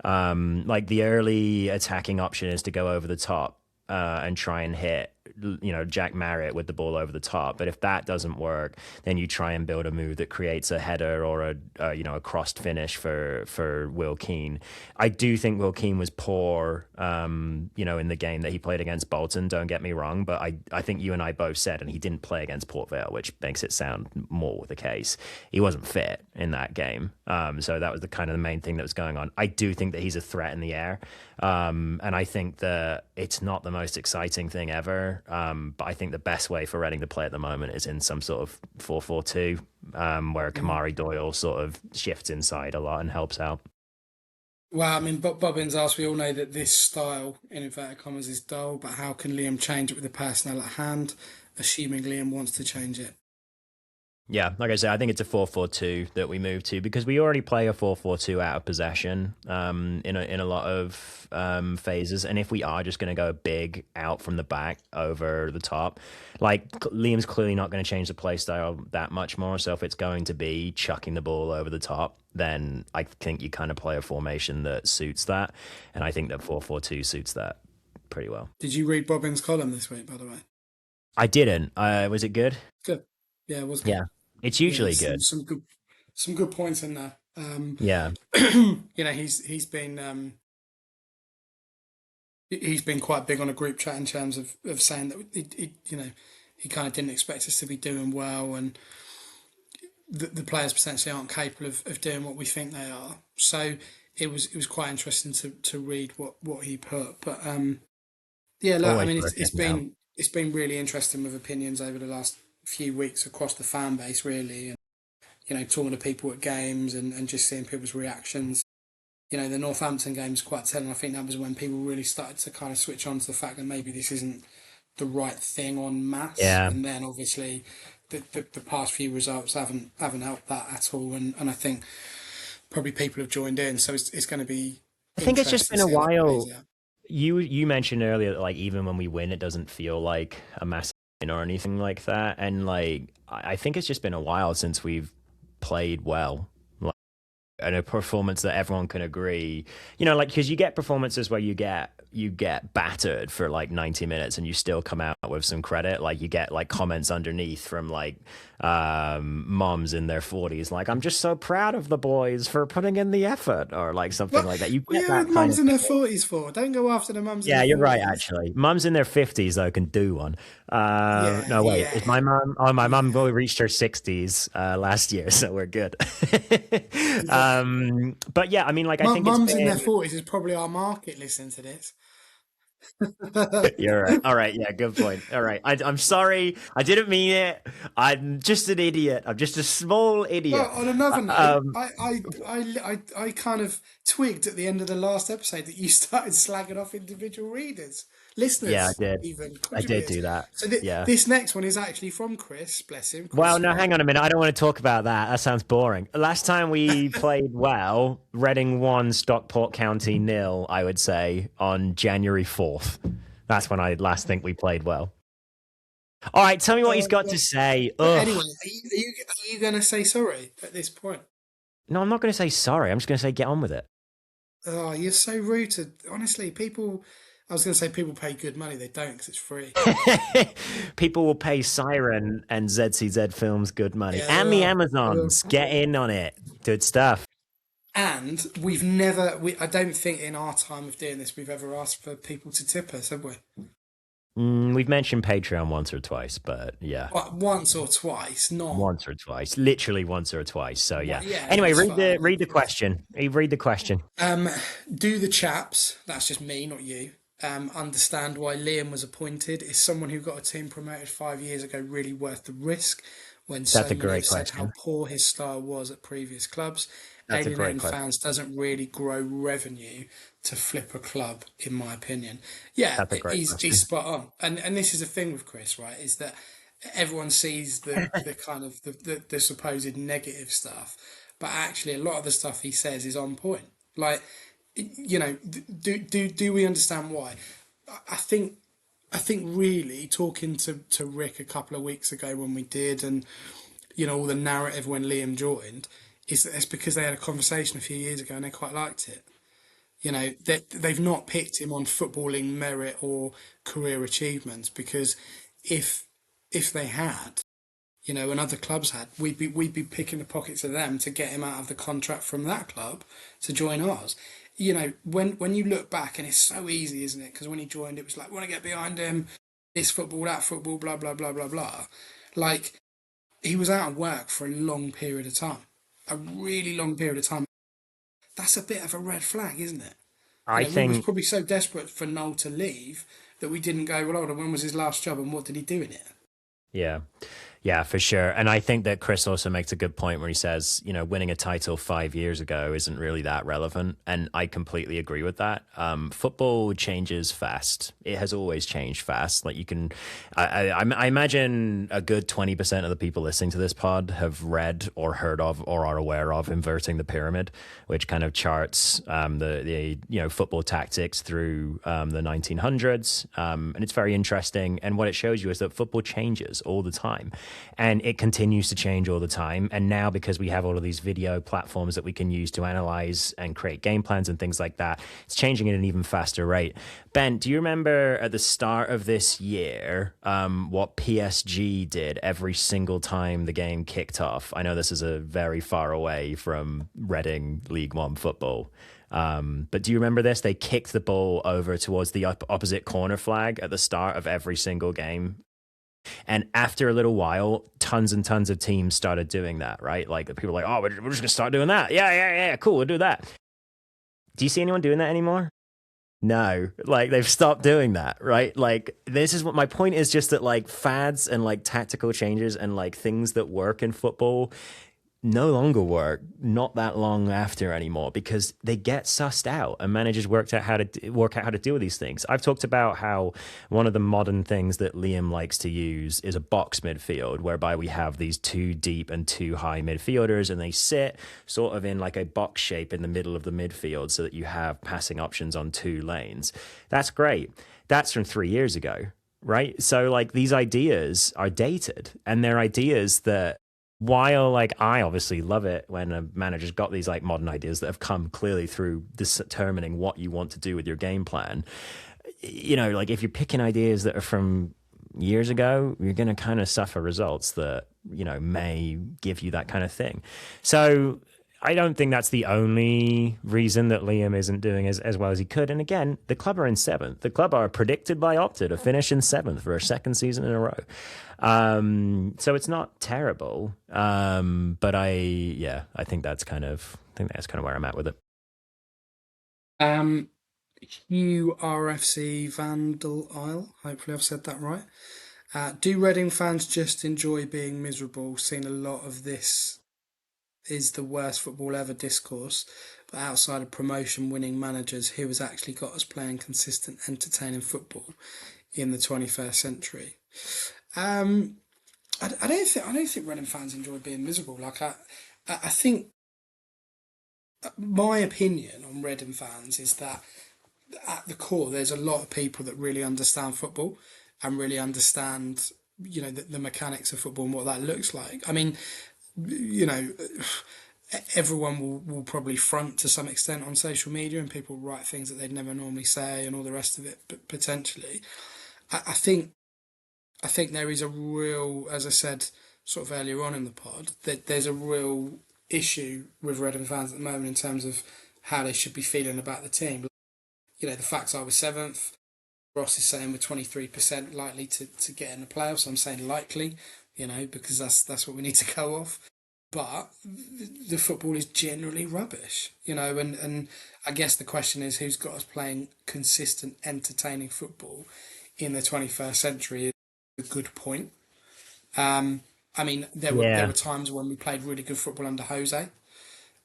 Like the early attacking option is to go over the top and try and hit, Jack Marriott with the ball over the top. But if that doesn't work, then you try and build a move that creates a header or a crossed finish for Will Keane. I do think Will Keane was poor, in the game that he played against Bolton. Don't get me wrong, but I think you and I both said, and he didn't play against Port Vale, which makes it sound more the case. He wasn't fit in that game, so that was the kind of the main thing that was going on. I do think that he's a threat in the air, and I think that it's not the most exciting thing ever. But I think the best way for Reading to play at the moment is in some sort of 4-4-2, where Kamari Doyle sort of shifts inside a lot and helps out.
Well, I mean, Bobbins asked, we all know that this style, in inverted commas, is dull, but how can Liam change it with the personnel at hand, assuming Liam wants to change it?
Yeah, like I said, I think it's a 4-4-2 that we move to because we already play a 4-4-2 out of possession in a lot of phases. And if we are just going to go big out from the back over the top, like Liam's clearly not going to change the play style that much more. So if it's going to be chucking the ball over the top, then I think you kind of play a formation that suits that. And I think that 4-4-2 suits that pretty well.
Did you read Bobbins' column this week, by the way?
I didn't. Was it good?
Good. Yeah, it was good.
Yeah. It's usually good.
Some good points in there.
Yeah.
He's been quite big on a group chat in terms of saying that he kind of didn't expect us to be doing well, and the players potentially aren't capable of doing what we think they are. So it was quite interesting to read what he put. But yeah, look, I mean, it's been really interesting with opinions over the last few weeks across the fan base, really, and talking to people at games and just seeing people's reactions. The Northampton game is quite telling. I think that was when people really started to kind of switch on to the fact that maybe this isn't the right thing en masse.
Yeah.
And then obviously the past few results haven't helped that at all. And I think probably people have joined in, so it's going to be.
I think it's just been a while. You mentioned earlier that like even when we win, it doesn't feel like a massive or anything like that, and like I think it's just been a while since we've played well, like, and a performance that everyone can agree, like because you get performances where you get you get battered for like 90 minutes and you still come out with some credit. Like you get like comments underneath from like moms in their 40s, like, I'm just so proud of the boys for putting in the effort, or like something
What?
like that. You
What are
get
your
that kind
mums
of
in their
thing.
40s for? Don't go after the mums in
Yeah,
the
you're right,
40s.
actually. Mums in their 50s, though, can do one.
Yeah,
No, wait.
yeah,
Is my mum? Oh, my mum
yeah,
only reached her 60s last year, so we're good.
yeah.
But yeah, I mean, like, I think it's
Mums in their
been.
40s is probably our market listening to this.
You're right. All right. Yeah, good point. All right. I'm sorry. I didn't mean it. I'm just an idiot. I'm just a small
Well,
idiot.
on another note,
Um,
I kind of twigged at the end of the last episode that you started slagging off individual readers,
yeah, I
listeners,
did.
even
I did
contributors.
do that.
So
Yeah.
this next one is actually from Chris, bless him, Chris
Well, no,
Scott.
hang on a minute. I don't want to talk about that. That sounds boring. Last time we played well, Reading won, Stockport County nil, I would say, on January 4th. That's when I last think we played well. All right, tell me what he's got
But,
to say.
but anyway,
Ugh.
are you going to say sorry at this point?
No, I'm not going to say sorry. I'm just going to say get on with it.
Oh, you're so rude to, honestly, people. I was going to say people pay good money. They don't because it's free.
People will pay Siren and ZCZ Films good money.
Yeah, they
And the
will. They will.
Amazons. Get in on it. Good stuff.
And we've never, I don't think in our time of doing this, we've ever asked for people to tip us, have we?
We've mentioned Patreon once or twice, but yeah.
Like once or twice, not.
Once or twice, literally once or twice. So yeah.
Well, yeah,
Anyway,
that's
read the
fine.
question. Read the question.
Do the chaps, that's just me, not you, understand why Liam was appointed? Is someone who got a team promoted 5 years ago really worth the risk when so
That's a
many have
great
said how
question.
poor his style was at previous clubs?
That's a great
Alienating
question.
fans doesn't really grow revenue to flip a club, in my opinion. Yeah,
That's a great
he's
question.
spot on. And this is the thing with Chris, right? Is that everyone sees the kind of the supposed negative stuff, but actually a lot of the stuff he says is on point. Like, do we understand why? I think really talking to Rick a couple of weeks ago when we did, and all the narrative when Liam joined, is that it's because they had a conversation a few years ago and they quite liked it. They've not picked him on footballing merit or career achievements, because if they had, and other clubs had, we'd be picking the pockets of them to get him out of the contract from that club to join ours. When you look back, and it's so easy, isn't it? Because when he joined, it was like, want to get behind him, this football, that football, blah blah blah blah blah. Like, he was out of work for a long period of time, a really long period of time. That's a bit of a red flag, isn't it?
I
We was
think
probably so desperate for Noel to leave that we didn't go, well, hold on, when was his last job and what did he do in it?
yeah. Yeah, for sure. And I think that Chris also makes a good point where he says, winning a title 5 years ago isn't really that relevant. And I completely agree with that. Football changes fast. It has always changed fast. Like I imagine a good 20% of the people listening to this pod have read or heard of or are aware of Inverting the Pyramid, which kind of charts the football tactics through the 1900s. And it's very interesting. And what it shows you is that football changes all the time. And it continues to change all the time. And now, because we have all of these video platforms that we can use to analyze and create game plans and things like that, it's changing at an even faster rate. Ben, do you remember at the start of this year what PSG did every single time the game kicked off? I know this is a very far away from Reading League One football. But do you remember this? They kicked the ball over towards the opposite corner flag at the start of every single game. And after a little while, tons and tons of teams started doing that, right? Like, people were like, oh, we're just going to start doing that. Yeah, cool, we'll do that. Do you see anyone doing that anymore? No, like, they've stopped doing that, right? Like, this is what my point is, just that, like, fads and like tactical changes and like things that work in football no longer work not that long after anymore, because they get sussed out and managers work out how to deal with these things. I've talked about how one of the modern things that Liam likes to use is a box midfield, whereby we have these two deep and two high midfielders, and they sit sort of in like a box shape in the middle of the midfield so that you have passing options on two lanes. That's great. That's from 3 years ago, right? So like, these ideas are dated, and they're ideas that while like I obviously love it when a manager's got these like modern ideas that have come clearly through determining what you want to do with your game plan, like if you're picking ideas that are from years ago, you're going to kind of suffer results that, may give you that kind of thing. So I don't think that's the only reason that Liam isn't doing as well as he could. And again, the club are in seventh. The club are predicted by Opta to finish in seventh for a second season in a row. So it's not terrible. But I think that's kind of where I'm at with it.
URFC Vandal Isle. Hopefully, I've said that right. Do Reading fans just enjoy being miserable? Seen a lot of this is the worst football ever discourse, but outside of promotion winning managers, who has actually got us playing consistent, entertaining football in the 21st century? I don't think Reading fans enjoy being miserable. I think my opinion on Reading fans is that at the core, there's a lot of people that really understand football and really understand, the mechanics of football and what that looks like. I mean, you know, everyone will probably front to some extent on social media, and people write things that they'd never normally say and all the rest of it. But potentially, I think there is a real, as I said sort of earlier on in the pod, that there's a real issue with Reading fans at the moment in terms of how they should be feeling about the team. The facts are we're seventh. Ross is saying we're 23% likely to get in the playoffs. I'm saying likely, because that's what we need to go off. But the football is generally rubbish, and I guess the question is who's got us playing consistent, entertaining football in the 21st century is a good point. I mean, there were
Yeah.
times when we played really good football under Jose.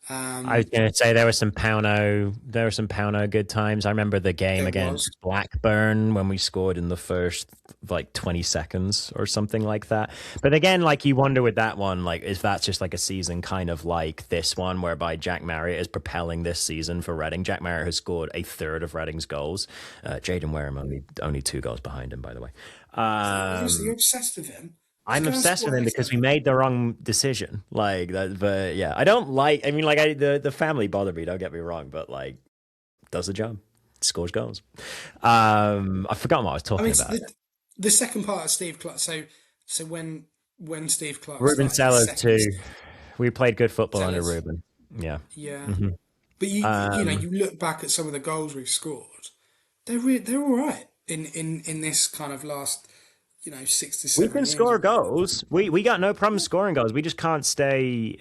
I was going to say there were some Pauno good times. I remember the game
It was.
against Blackburn when we scored in the first like 20 seconds or something like that. But again, like you wonder with that one, like if that's just like a season kind of like this one, whereby Jack Marriott is propelling this season for Reading. Jack Marriott has scored a third of Reading's goals. Jaden Wareham only 2 goals behind him, by the way.
Honestly, you're obsessed with him. He's
I'm
going to
obsessed
score
with him
like
because we
seven.
made the wrong decision. Like that, but yeah, I don't like. I mean, like the family bother me. Don't get me wrong, but like does the job, scores goals. I forgot what I was
I
talking
mean,
about.
the second part of Steve Clark. So when Steve Clark
Ruben
started his
Sellers
second
too. We played good football under
Sellers,
Ruben. Yeah.
yeah.
hmm
But
Um,
you look back at some of the goals we've scored. They're all right in this kind of last 6 to
we
7
can
years
score
or whatever.
goals. We got no problem scoring goals. We just can't stay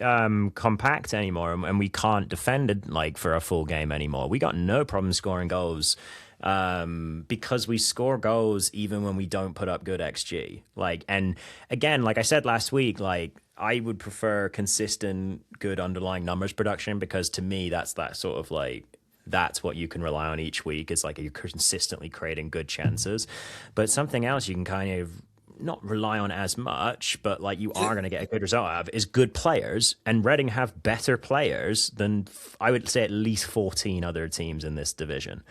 compact anymore, and we can't defend it like for a full game anymore. We got no problem scoring goals because we score goals even when we don't put up good XG. Like, and again, like I said last week, like I would prefer consistent, good underlying numbers production because to me, that's that sort of like that's what you can rely on each week is like you're consistently creating good chances. But something else you can kind of not rely on as much, but like you are going to get a good result out of is good players. And Reading have better players than I would say at least 14 other teams in this division.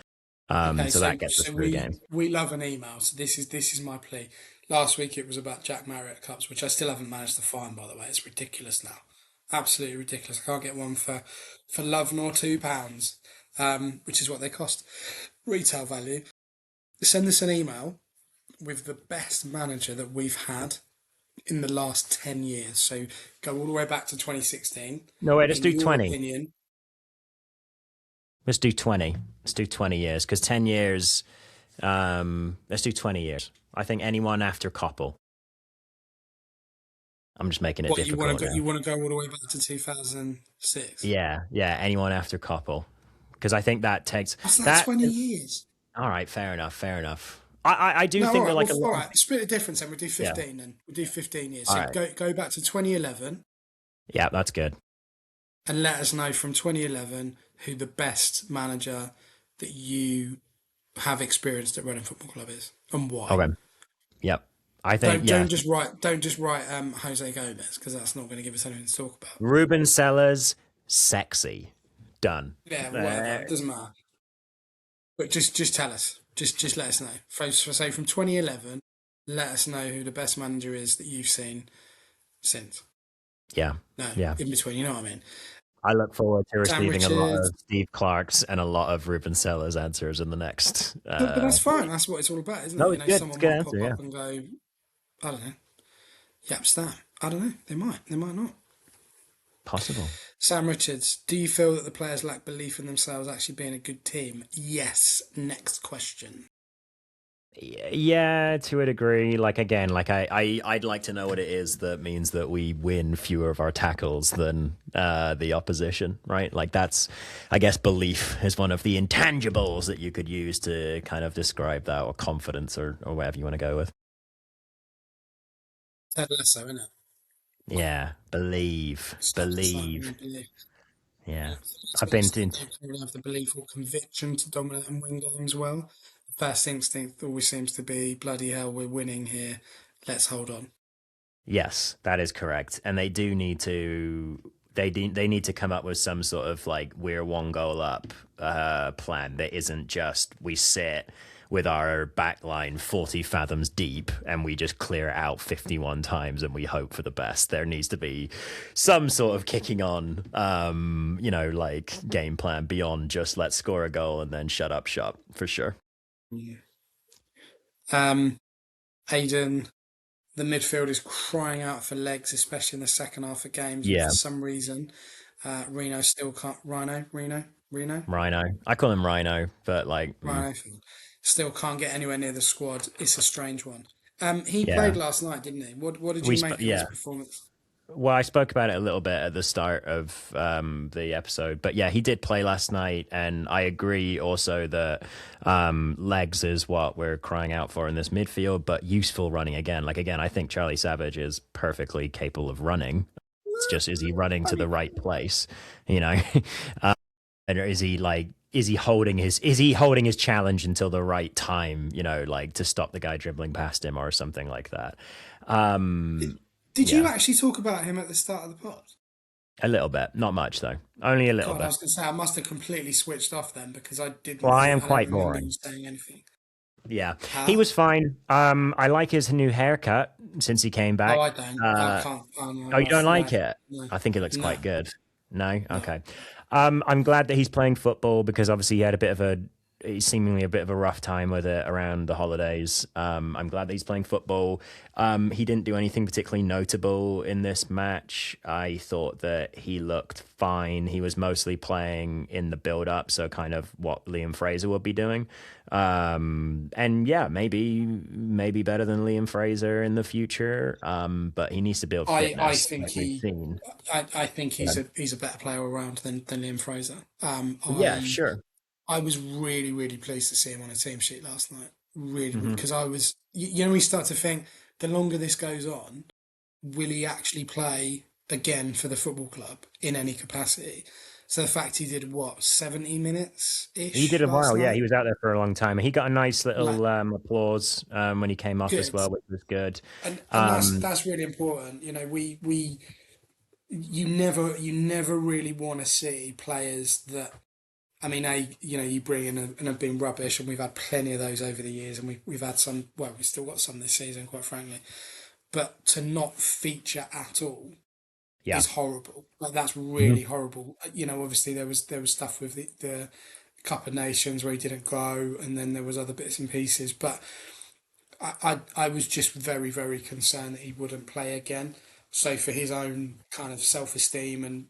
Okay,
So
so
that gets us
so
through the
we
game.
we love an email. So this is my plea. Last week it was about Jack Marriott Cups, which I still haven't managed to find. By the way, it's ridiculous now, absolutely ridiculous. I can't get one for love nor £2, which is what they cost retail value. Send us an email with the best manager that we've had in the last 10 years. So go all the way back to 2016.
No, wait, let's
In
do
your
20.
opinion,
Let's do 20. Let's do 20 years because 10 years, let's do 20 years. I think anyone after Koppel. I'm just making it
what you want
difficult
to go?
now.
You want to go all the way back to 2006?
Yeah, anyone after Koppel. Because I think that takes
That's like
that.
20 years.
All right, fair enough. I do
No, all
think that
right. Well,
like a
all
lot.
right. Split the difference, then we'll do
Yeah.
15. Then we'll do 15 years.
All
So
right.
go back to 2011
Yeah, that's good.
and let us know from 2011 who the best manager that you have experienced at Reading Football Club is and why.
Okay. Yep. I think
Don't
yeah.
just write Jose Gomez because that's not going to give us anything to talk about.
Ruben Sellers, sexy, done.
Yeah, whatever. It doesn't matter. But just tell us. Just let us know. So from 2011, let us know who the best manager is that you've seen since.
Yeah.
No,
Yeah.
in between. You know what I mean?
I look forward to
Sam
receiving a lot
Richards.
of Steve Clark's and a lot of Ruben Sellers answers in the next
But that's fine.
week.
That's what it's all about, isn't it?
No,
You
it's
know,
good. It's a
someone
good
might
answer.
pop
Yeah.
up and go, I don't know, yaps that. I don't know. They might. They might not.
Possible.
Sam Richards, do you feel that the players lack belief in themselves actually being a good team? Yes. Next question.
Yeah, to a degree. Like again, like I'd like to know what it is that means that we win fewer of our tackles than the opposition, right? Like that's, I guess, belief is one of the intangibles that you could use to kind of describe that, or confidence, or whatever you want to go with.
Ted Lasso, isn't it?
Yeah, believe,
It's like
believe.
belief.
Yeah,
To
I've
an
been
extent, they can have the belief or conviction to dominate and win games well. The first instinct always seems to be, bloody hell, we're winning here. Let's hold on.
Yes, that is correct. And they do need to they need to come up with some sort of like we're one goal up plan that isn't just we sit with our back line 40 fathoms deep and we just clear it out 51 times and we hope for the best. There needs to be some sort of kicking on like game plan beyond just let's score a goal and then shut up shop for sure.
Yeah. Um, Aiden, the midfield is crying out for legs, especially in the second half of games. But for
Yeah,
some reason, Reno still can't. Reno,
Rhino. I call him Rhino, but like
Rhino still can't get anywhere near the squad. It's a strange one. He
yeah.
played last night, didn't he? What did you make of his
Yeah.
performance?
Well, I spoke about it a little bit at the start of the episode, but yeah, he did play last night, and I agree also that legs is what we're crying out for in this midfield, but useful running again. Like again, I think Charlie Savage is perfectly capable of running. It's just is he running
I
to the
mean,
right place, you know? And is he holding his challenge until the right time, like to stop the guy dribbling past him or something like that.
did,
Um,
did you
yeah.
actually talk about him at the start of the pod?
A little bit, not much though. Only a little
God, I
bit.
was going to say I must have completely switched off then because I didn't
Well, I
hear.
am
I don't
quite
remember you
boring.
saying anything.
Yeah, he
Huh?
was fine. I like his new haircut since he came
Oh,
back.
I don't. I
Uh,
can't. Oh, no,
oh, you don't
no,
like it?
no,
I think it looks
no,
quite good. No,
no.
okay. I'm glad that he's playing football because obviously he had a bit of a seemingly a bit of a rough time with it around the holidays. I'm glad that he's playing football. He didn't do anything particularly notable in this match. I thought that he looked fine. He was mostly playing in the build up, so kind of what Liam Fraser would be doing. And yeah, maybe better than Liam Fraser in the future. But he needs to build
I
fitness,
think
like we've
he.
seen.
I think
Yeah,
he's a better player around than Liam Fraser.
yeah, sure.
I was really pleased to see him on a team sheet last night. Really,
Hmm.
because I was. We start to think the longer this goes on, will he actually play again for the football club in any capacity? So the fact he did what 70 minutes
He
ish
did a
last
while, yeah.
night,
He was out there for a long time. He got a nice
like
little applause when he came off as
good,
well, which was good.
and
Um,
that's really important. We you never really want to see players that I mean, you bring in and have been rubbish, and we've had plenty of those over the years, and we've had some. Well, we've still got some this season, quite frankly. But to not feature at all
yeah.
is horrible. Like that's
Mhm.
really horrible. Obviously there was stuff with the Cup of Nations where he didn't go, and then there was other bits and pieces. But I was just very concerned that he wouldn't play again. So for his own kind of self esteem and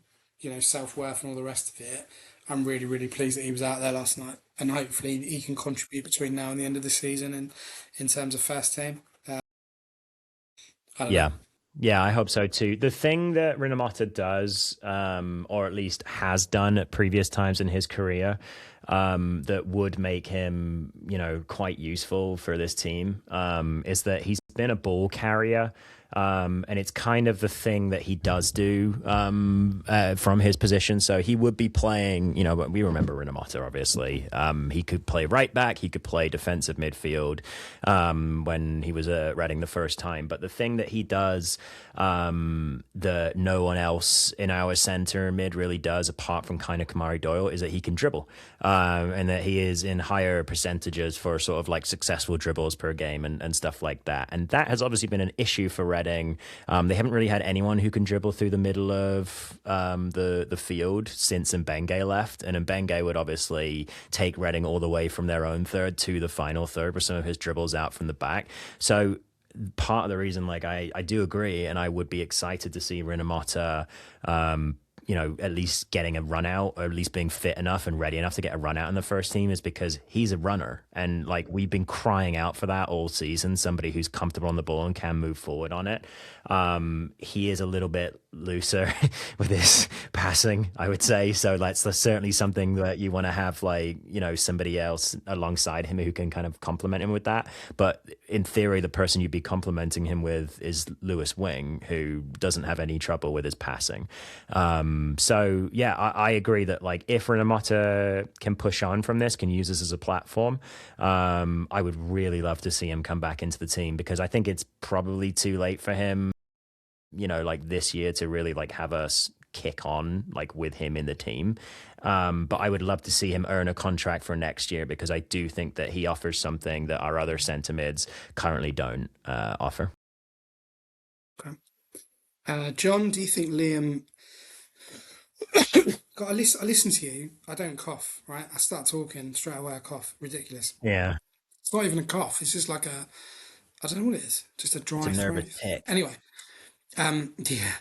self worth and all the rest of it, I'm really pleased that he was out there last night, and hopefully he can contribute between now and the end of the season in terms of first team. I don't know.
Yeah. Yeah, I hope so too. The thing that Rinomata does, or at least has done at previous times in his career, that would make him, quite useful for this team, is that he's been a ball carrier. And it's kind of the thing that he does do from his position. So he would be playing, but we remember Rinomata, obviously. He could play right back. He could play defensive midfield when he was at Reading the first time. But the thing that he does that no one else in our centre mid really does, apart from kind of Kamari Doyle, is that he can dribble. And that he is in higher percentages for sort of like successful dribbles per game and stuff like that. And that has obviously been an issue for Reading Reading. They haven't really had anyone who can dribble through the middle of the field since Mbenge left, and Mbenge would obviously take Reading all the way from their own third to the final third with some of his dribbles out from the back. So part of the reason, like I do agree, and I would be excited to see Rinomhota, at least getting a run out, or at least being fit enough and ready enough to get a run out in the first team, is because he's a runner. And like we've been crying out for that all season, somebody who's comfortable on the ball and can move forward on it. He is a little bit looser with his passing, I would say. So that's certainly something that you want to have, like, somebody else alongside him who can kind of complement him with that. But in theory, the person you'd be complementing him with is Lewis Wing, who doesn't have any trouble with his passing. So yeah, I agree that like if Rinomhota can push on from this, can use this as a platform, I would really love to see him come back into the team, because I think it's probably too late for him, like this year to really like have us kick on like with him in the team. But I would love to see him earn a contract for next year, because I do think that he offers something that our other centre mids currently don't offer.
Okay. John, do you think Liam? God, I listen to you. I don't cough, right? I start talking straight away. I cough. Ridiculous.
Yeah,
It's not even a cough. It's just like I don't know what it is. Just a
it's a
dry
nervous
throat.
tick.
Anyway, yeah.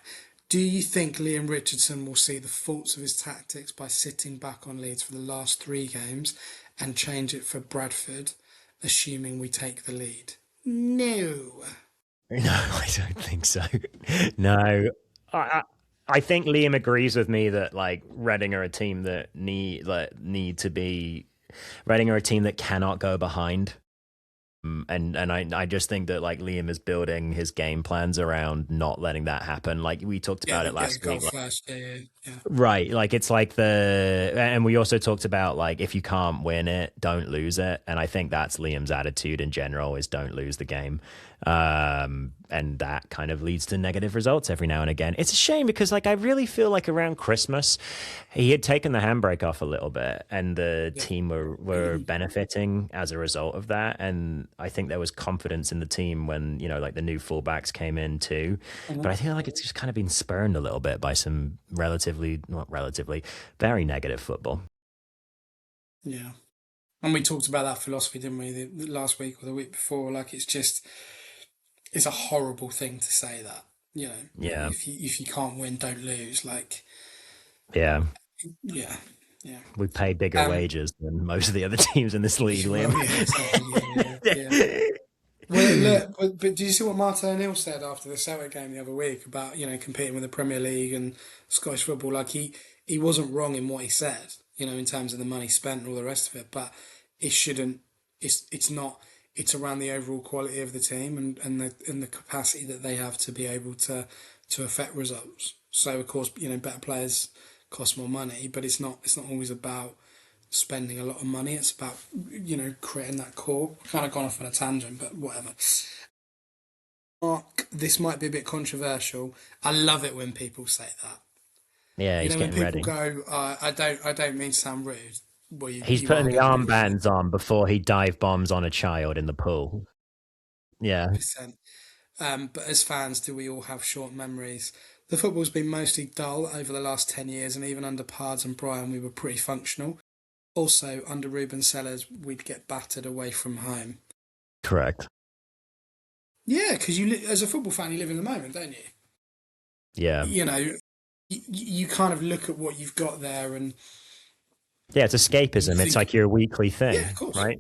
Do you think Liam Richardson will see the faults of his tactics by sitting back on Leeds for the last 3 games and change it for Bradford, assuming we take the lead? No.
No, I don't think so. No, I, I think Liam agrees with me that like Reading are a team that need to be. Reading are a team that cannot go behind. And I just think that like Liam is building his game plans around not letting that happen. Like we talked
Yeah,
about it
get a
last
goal
week.
first. Yeah.
Right. Like it's like and we also talked about like if you can't win it, don't lose it. And I think that's Liam's attitude in general, is don't lose the game. And that kind of leads to negative results every now and again. It's a shame, because like I really feel like around Christmas he had taken the handbrake off a little bit, and the
Yeah.
team were benefiting as a result of that. And I think there was confidence in the team when, like the new fullbacks came in too. But I feel like it's just kind of been spurned a little bit by some not relatively, very negative football.
Yeah. And we talked about that philosophy, didn't we, the last week or the week before? Like, it's a horrible thing to say that.
Yeah.
If you can't win, don't lose. Like,
Yeah.
yeah, yeah.
We pay bigger
Um,
wages than most of the other teams in this league, Liam.
well, yeah, exactly. Yeah. Well, look, but did you see what Martin O'Neill said after the Celtic game the other week about competing with the Premier League and Scottish football? Like he wasn't wrong in what he said, in terms of the money spent and all the rest of it. But it shouldn't. It's not. It's around the overall quality of the team and the capacity that they have to be able to affect results. So of course, better players cost more money, but it's not always about spending a lot of money. It's about creating that core. Kind of gone off on a tangent, but whatever. Mark, this might be a bit controversial. I love it when people say that.
Yeah, he's
When
getting
people
ready.
go, I don't mean to sound rude. Well,
He's
you
putting
are
the
going to be
armbands on before he dive bombs on a child in the pool. Yeah,
100%. But as fans, do we all have short memories? The football's been mostly dull over the last 10 years, and even under Pards and Brian, we were pretty functional. Also, under Ruben Sellers, we'd get battered away from home.
correct.
Yeah, because as a football fan, you live in the moment, don't you?
Yeah.
You know, you kind of look at what you've got there, and
Yeah, it's
you
escapism. It's
think,
like your weekly
yeah, of
thing,
course,
right?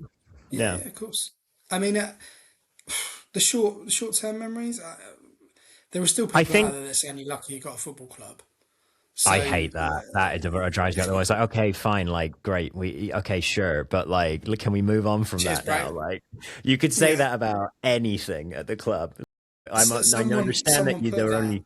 yeah,
Yeah.
of course. I mean, the short term memories. There are still
I
people out
think
there that say, "You're lucky you got a football club."
I
So,
hate that. That is what drives me out the way. It's like, okay, fine, like, great, okay, sure, but like, look, can we move on from
cheers,
that now?
bro.
Like, you could say
Yeah,
that about anything at the club. I understand that
someone
you
put
there are
that.
only,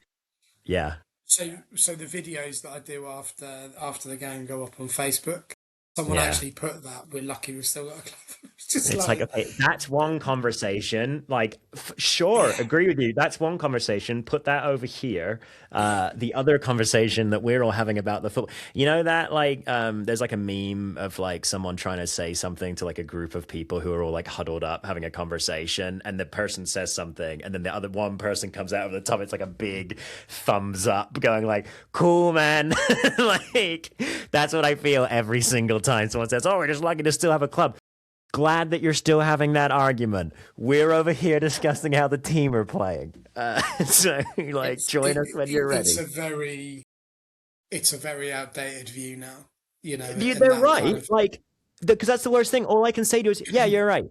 yeah,
So the videos that I do after the game go up on Facebook. someone
Yeah.
actually put that. We're lucky we've still got a club. It's just
It's like,
like,
okay, that's one conversation. Like, sure,
yeah,
agree with you. That's one conversation. Put that over here. The other conversation that we're all having about the football. You know that like, there's like a meme of like someone trying to say something to like a group of people who are all like huddled up having a conversation, and the person says something, and then the other one person comes out of the top. It's like a big thumbs up, going like, "Cool, man." Like that's what I feel every single time someone says, "Oh, we're just lucky to still have a club." Glad that you're still having that argument. We're over here discussing how the team are playing. So, like, join us when you're
it's
ready.
a very outdated view now, and
They're
that kind
right.
of
Like, because that's the worst thing. All I can say to you is, yeah, you're right.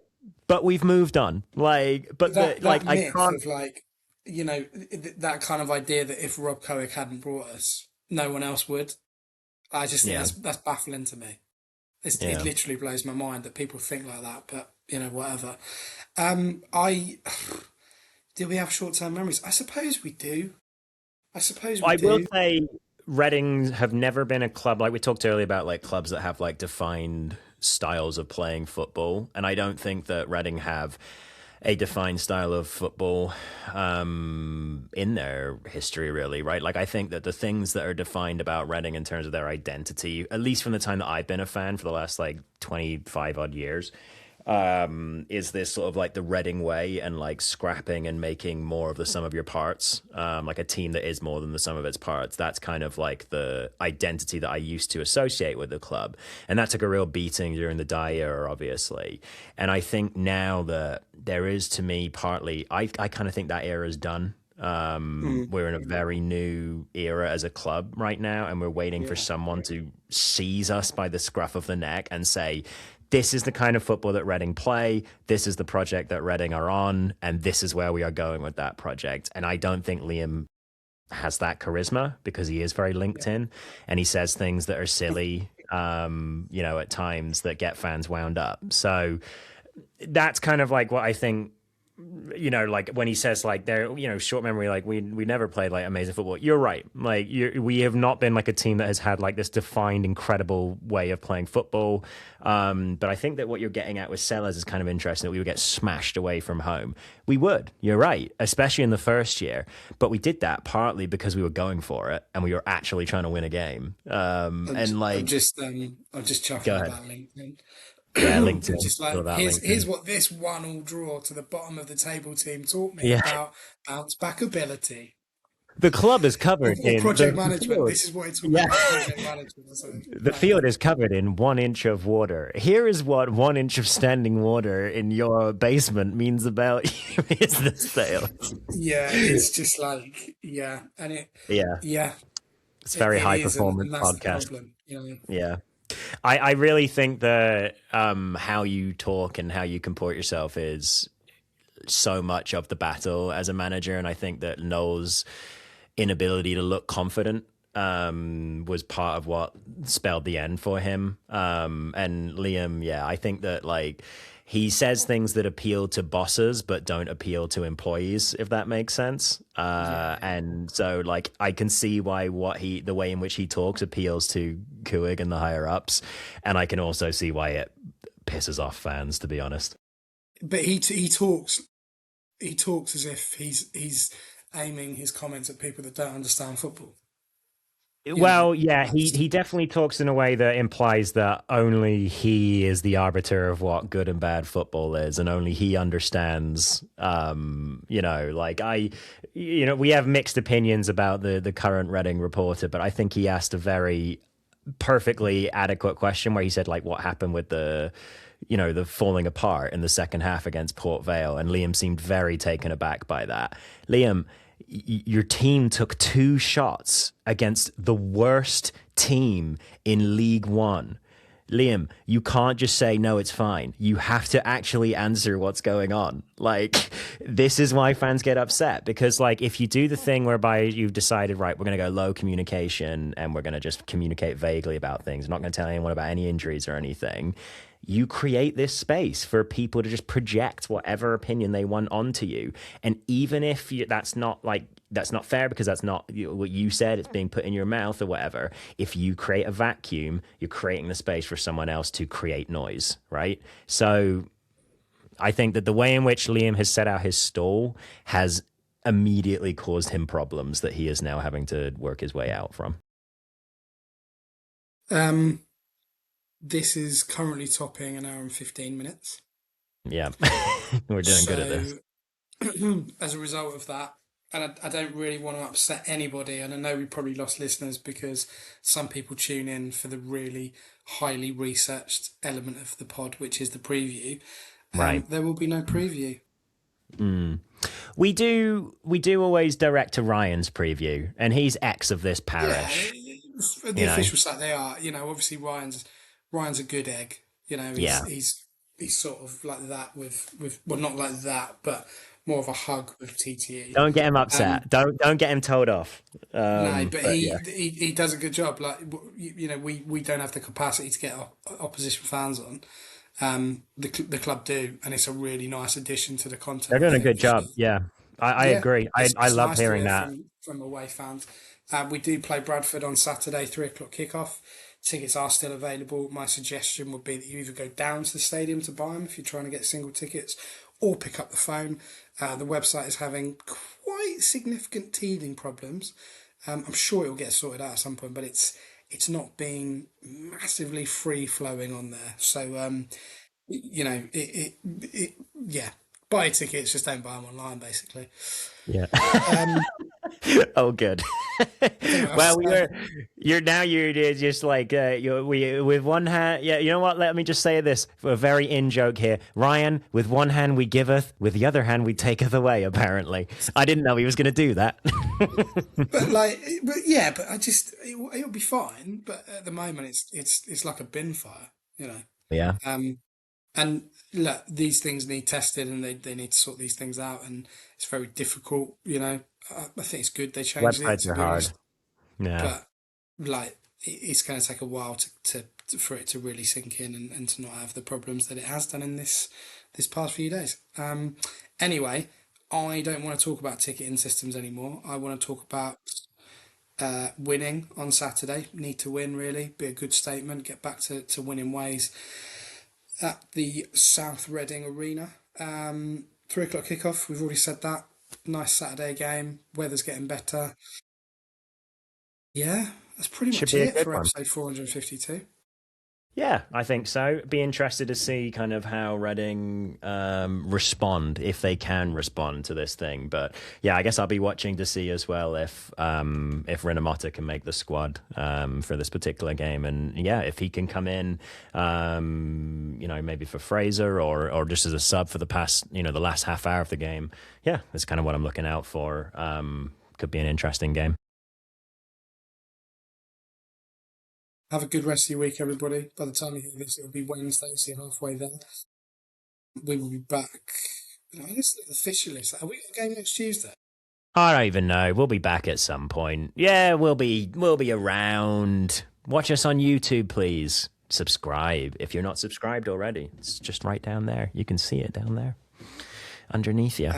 But we've moved on. Like, but
that
I
myth
can't.
of like, that kind of idea that if Rob Kowick hadn't brought us, no one else would. I just think
Yeah,
that's baffling to me. It
yeah.
literally blows my mind that people think like that, but whatever. I do we have short term memories? I suppose we do. I suppose we
I will
do.
say Reading have never been a club like we talked earlier about like clubs that have like defined styles of playing football, and I don't think that Reading have a defined style of football in their history, really, right? Like, I think that the things that are defined about Reading in terms of their identity, at least from the time that I've been a fan for the last like 25 odd years, is this sort of like the Reading way and like scrapping and making more of the sum of your parts, like a team that is more than the sum of its parts. That's kind of like the identity that I used to associate with the club. And that took a real beating during the Dye era, obviously. And I think now that there is, to me, partly, I kind of think that era is done.
Mm,
We're in a very new era as a club right now, and we're waiting for
yeah.
someone to seize us by the scruff of the neck and say, this is the kind of football that Reading play. This is the project that Reading are on, and this is where we are going with that project. And I don't think Liam has that charisma because he is very linked
Yeah.
in, and he says things that are silly, at times that get fans wound up. So that's kind of like what I think, like when he says like they're, short memory, like we never played like amazing football. You're right. Like we have not been like a team that has had like this defined, incredible way of playing football. But I think that what you're getting at with Sellers is kind of interesting, that we would get smashed away from home. We would. You're right, especially in the first year. But we did that partly because we were going for it and we were actually trying to win a game. And like,
I'm just
go
chuckling
ahead.
about LinkedIn.
Yeah,
But
LinkedIn.
just
All
like,
about
here's
LinkedIn.
what this 1-1 draw to the bottom of the table team taught me
Yeah.
about bounce back ability,
The club is covered
or
in
project
the
management.
field.
This is what it taught me
Yeah.
about project management or something
The
like that.
field is covered in 1 inch of water. Here is what 1 inch of standing water in your basement means about your business sales.
Yeah, it's just like, and
Yeah,
yeah,
it's very
it
high
is, and
performance
that's the
podcast.
problem.
Yeah. I really think that how you talk and how you comport yourself is so much of the battle as a manager. And I think that Noel's inability to look confident was part of what spelled the end for him. And Liam, yeah, I think that like he says things that appeal to bosses but don't appeal to employees, if that makes sense.
Yeah,
And so like I can see why the way in which he talks appeals to Kuig and the higher ups, and I can also see why it pisses off fans, to be honest.
but he talks as if he's aiming his comments at people that don't understand football.
Well, yeah,
That's
he definitely talks in a way that implies that only he is the arbiter of what good and bad football is, and only he understands. Like we have mixed opinions about the current Reading reporter, but I think he asked a very perfectly adequate question where he said like, what happened with the falling apart in the second half against Port Vale, and Liam seemed very taken aback by that. Liam, your team took 2 shots against the worst team in League One. Liam, you can't just say, no, it's fine. You have to actually answer what's going on. Like, this is why fans get upset, because, like, if you do the thing whereby you've decided, right, we're going to go low communication and we're going to just communicate vaguely about things, I'm not going to tell anyone about any injuries or anything, you create this space for people to just project whatever opinion they want onto you. And even if that's not like, that's not fair because that's not what you said, it's being put in your mouth or whatever. If you create a vacuum, you're creating the space for someone else to create noise, right? So I think that the way in which Liam has set out his stall has immediately caused him problems that he is now having to work his way out from.
Um, this is currently topping an hour and 15 minutes.
Yeah, we're doing good at this.
So, as a result of that, and I don't really want to upset anybody, and I know we probably lost listeners because some people tune in for the really highly researched element of the pod, which is the preview.
Right.
There will be no preview.
We do always direct to Ryan's preview, and he's ex of this parish.
The official site they are. Obviously Ryan's a good egg.
Yeah.
He's sort of like that with well, not like that, but more of a hug with TTE.
Don't get him upset. Don't get him told off.
No, but
Yeah.
he does a good job. Like we don't have the capacity to get opposition fans on. The club do, and it's a really nice addition to the content.
They're doing a good job. Yeah, I
Yeah,
agree. I
it's
love
nice to
hearing
hear
that.
from away fans. We do play Bradford on Saturday, 3 o'clock kickoff. Tickets are still available. My suggestion would be that you either go down to the stadium to buy them if you're trying to get single tickets, or pick up the phone. The website is having quite significant teething problems. I'm sure it will get sorted out at some point, but it's not been massively free flowing on there. So yeah, buy tickets, just don't buy them online, basically.
Yeah.
Um,
Oh, good. Well, you're just like we with one hand. Yeah, you know what? Let me just say this for a very in joke here. Ryan, with one hand we giveth, with the other hand we taketh away. Apparently, I didn't know he was going to do that.
but I just it'll be fine. But at the moment, it's like a bin fire, you know.
Yeah.
And look, these things need tested, and they need to sort these things out, and it's very difficult, you know. I think it's good they changed it,
Websites
to
are
be
hard.
honest.
Yeah.
But like, it's going to take a while for it to really sink in, and to not have the problems that it has done in this past few days. Anyway, I don't want to talk about ticketing systems anymore. I want to talk about winning on Saturday. Need to win, really. Be a good statement. Get back to winning ways at the South Reading Arena. 3 o'clock kickoff. We've already said that. Nice Saturday game. Weather's getting better. Yeah, that's pretty
Should
much
be a
it
good
for
one.
episode 452.
Yeah, I think so. Be interested to see kind of how Reading respond, if they can respond to this thing. But yeah, I guess I'll be watching to see as well if Rinomhota can make the squad for this particular game, and yeah, if he can come in, maybe for Fraser or just as a sub for the past, the last half hour of the game. Yeah, that's kind of what I'm looking out for. Could be an interesting game.
Have a good rest of your week, everybody. By the time you hear this, it'll be Wednesday, so you're halfway there. We will be back. I guess officially, are we got a game next Tuesday?
I don't even know. We'll be back at some point. Yeah, we'll be around. Watch us on YouTube, please. Subscribe if you're not subscribed already. It's just right down there. You can see it down there underneath you.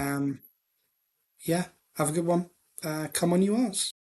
Yeah, have a good one. Come on, you Ars.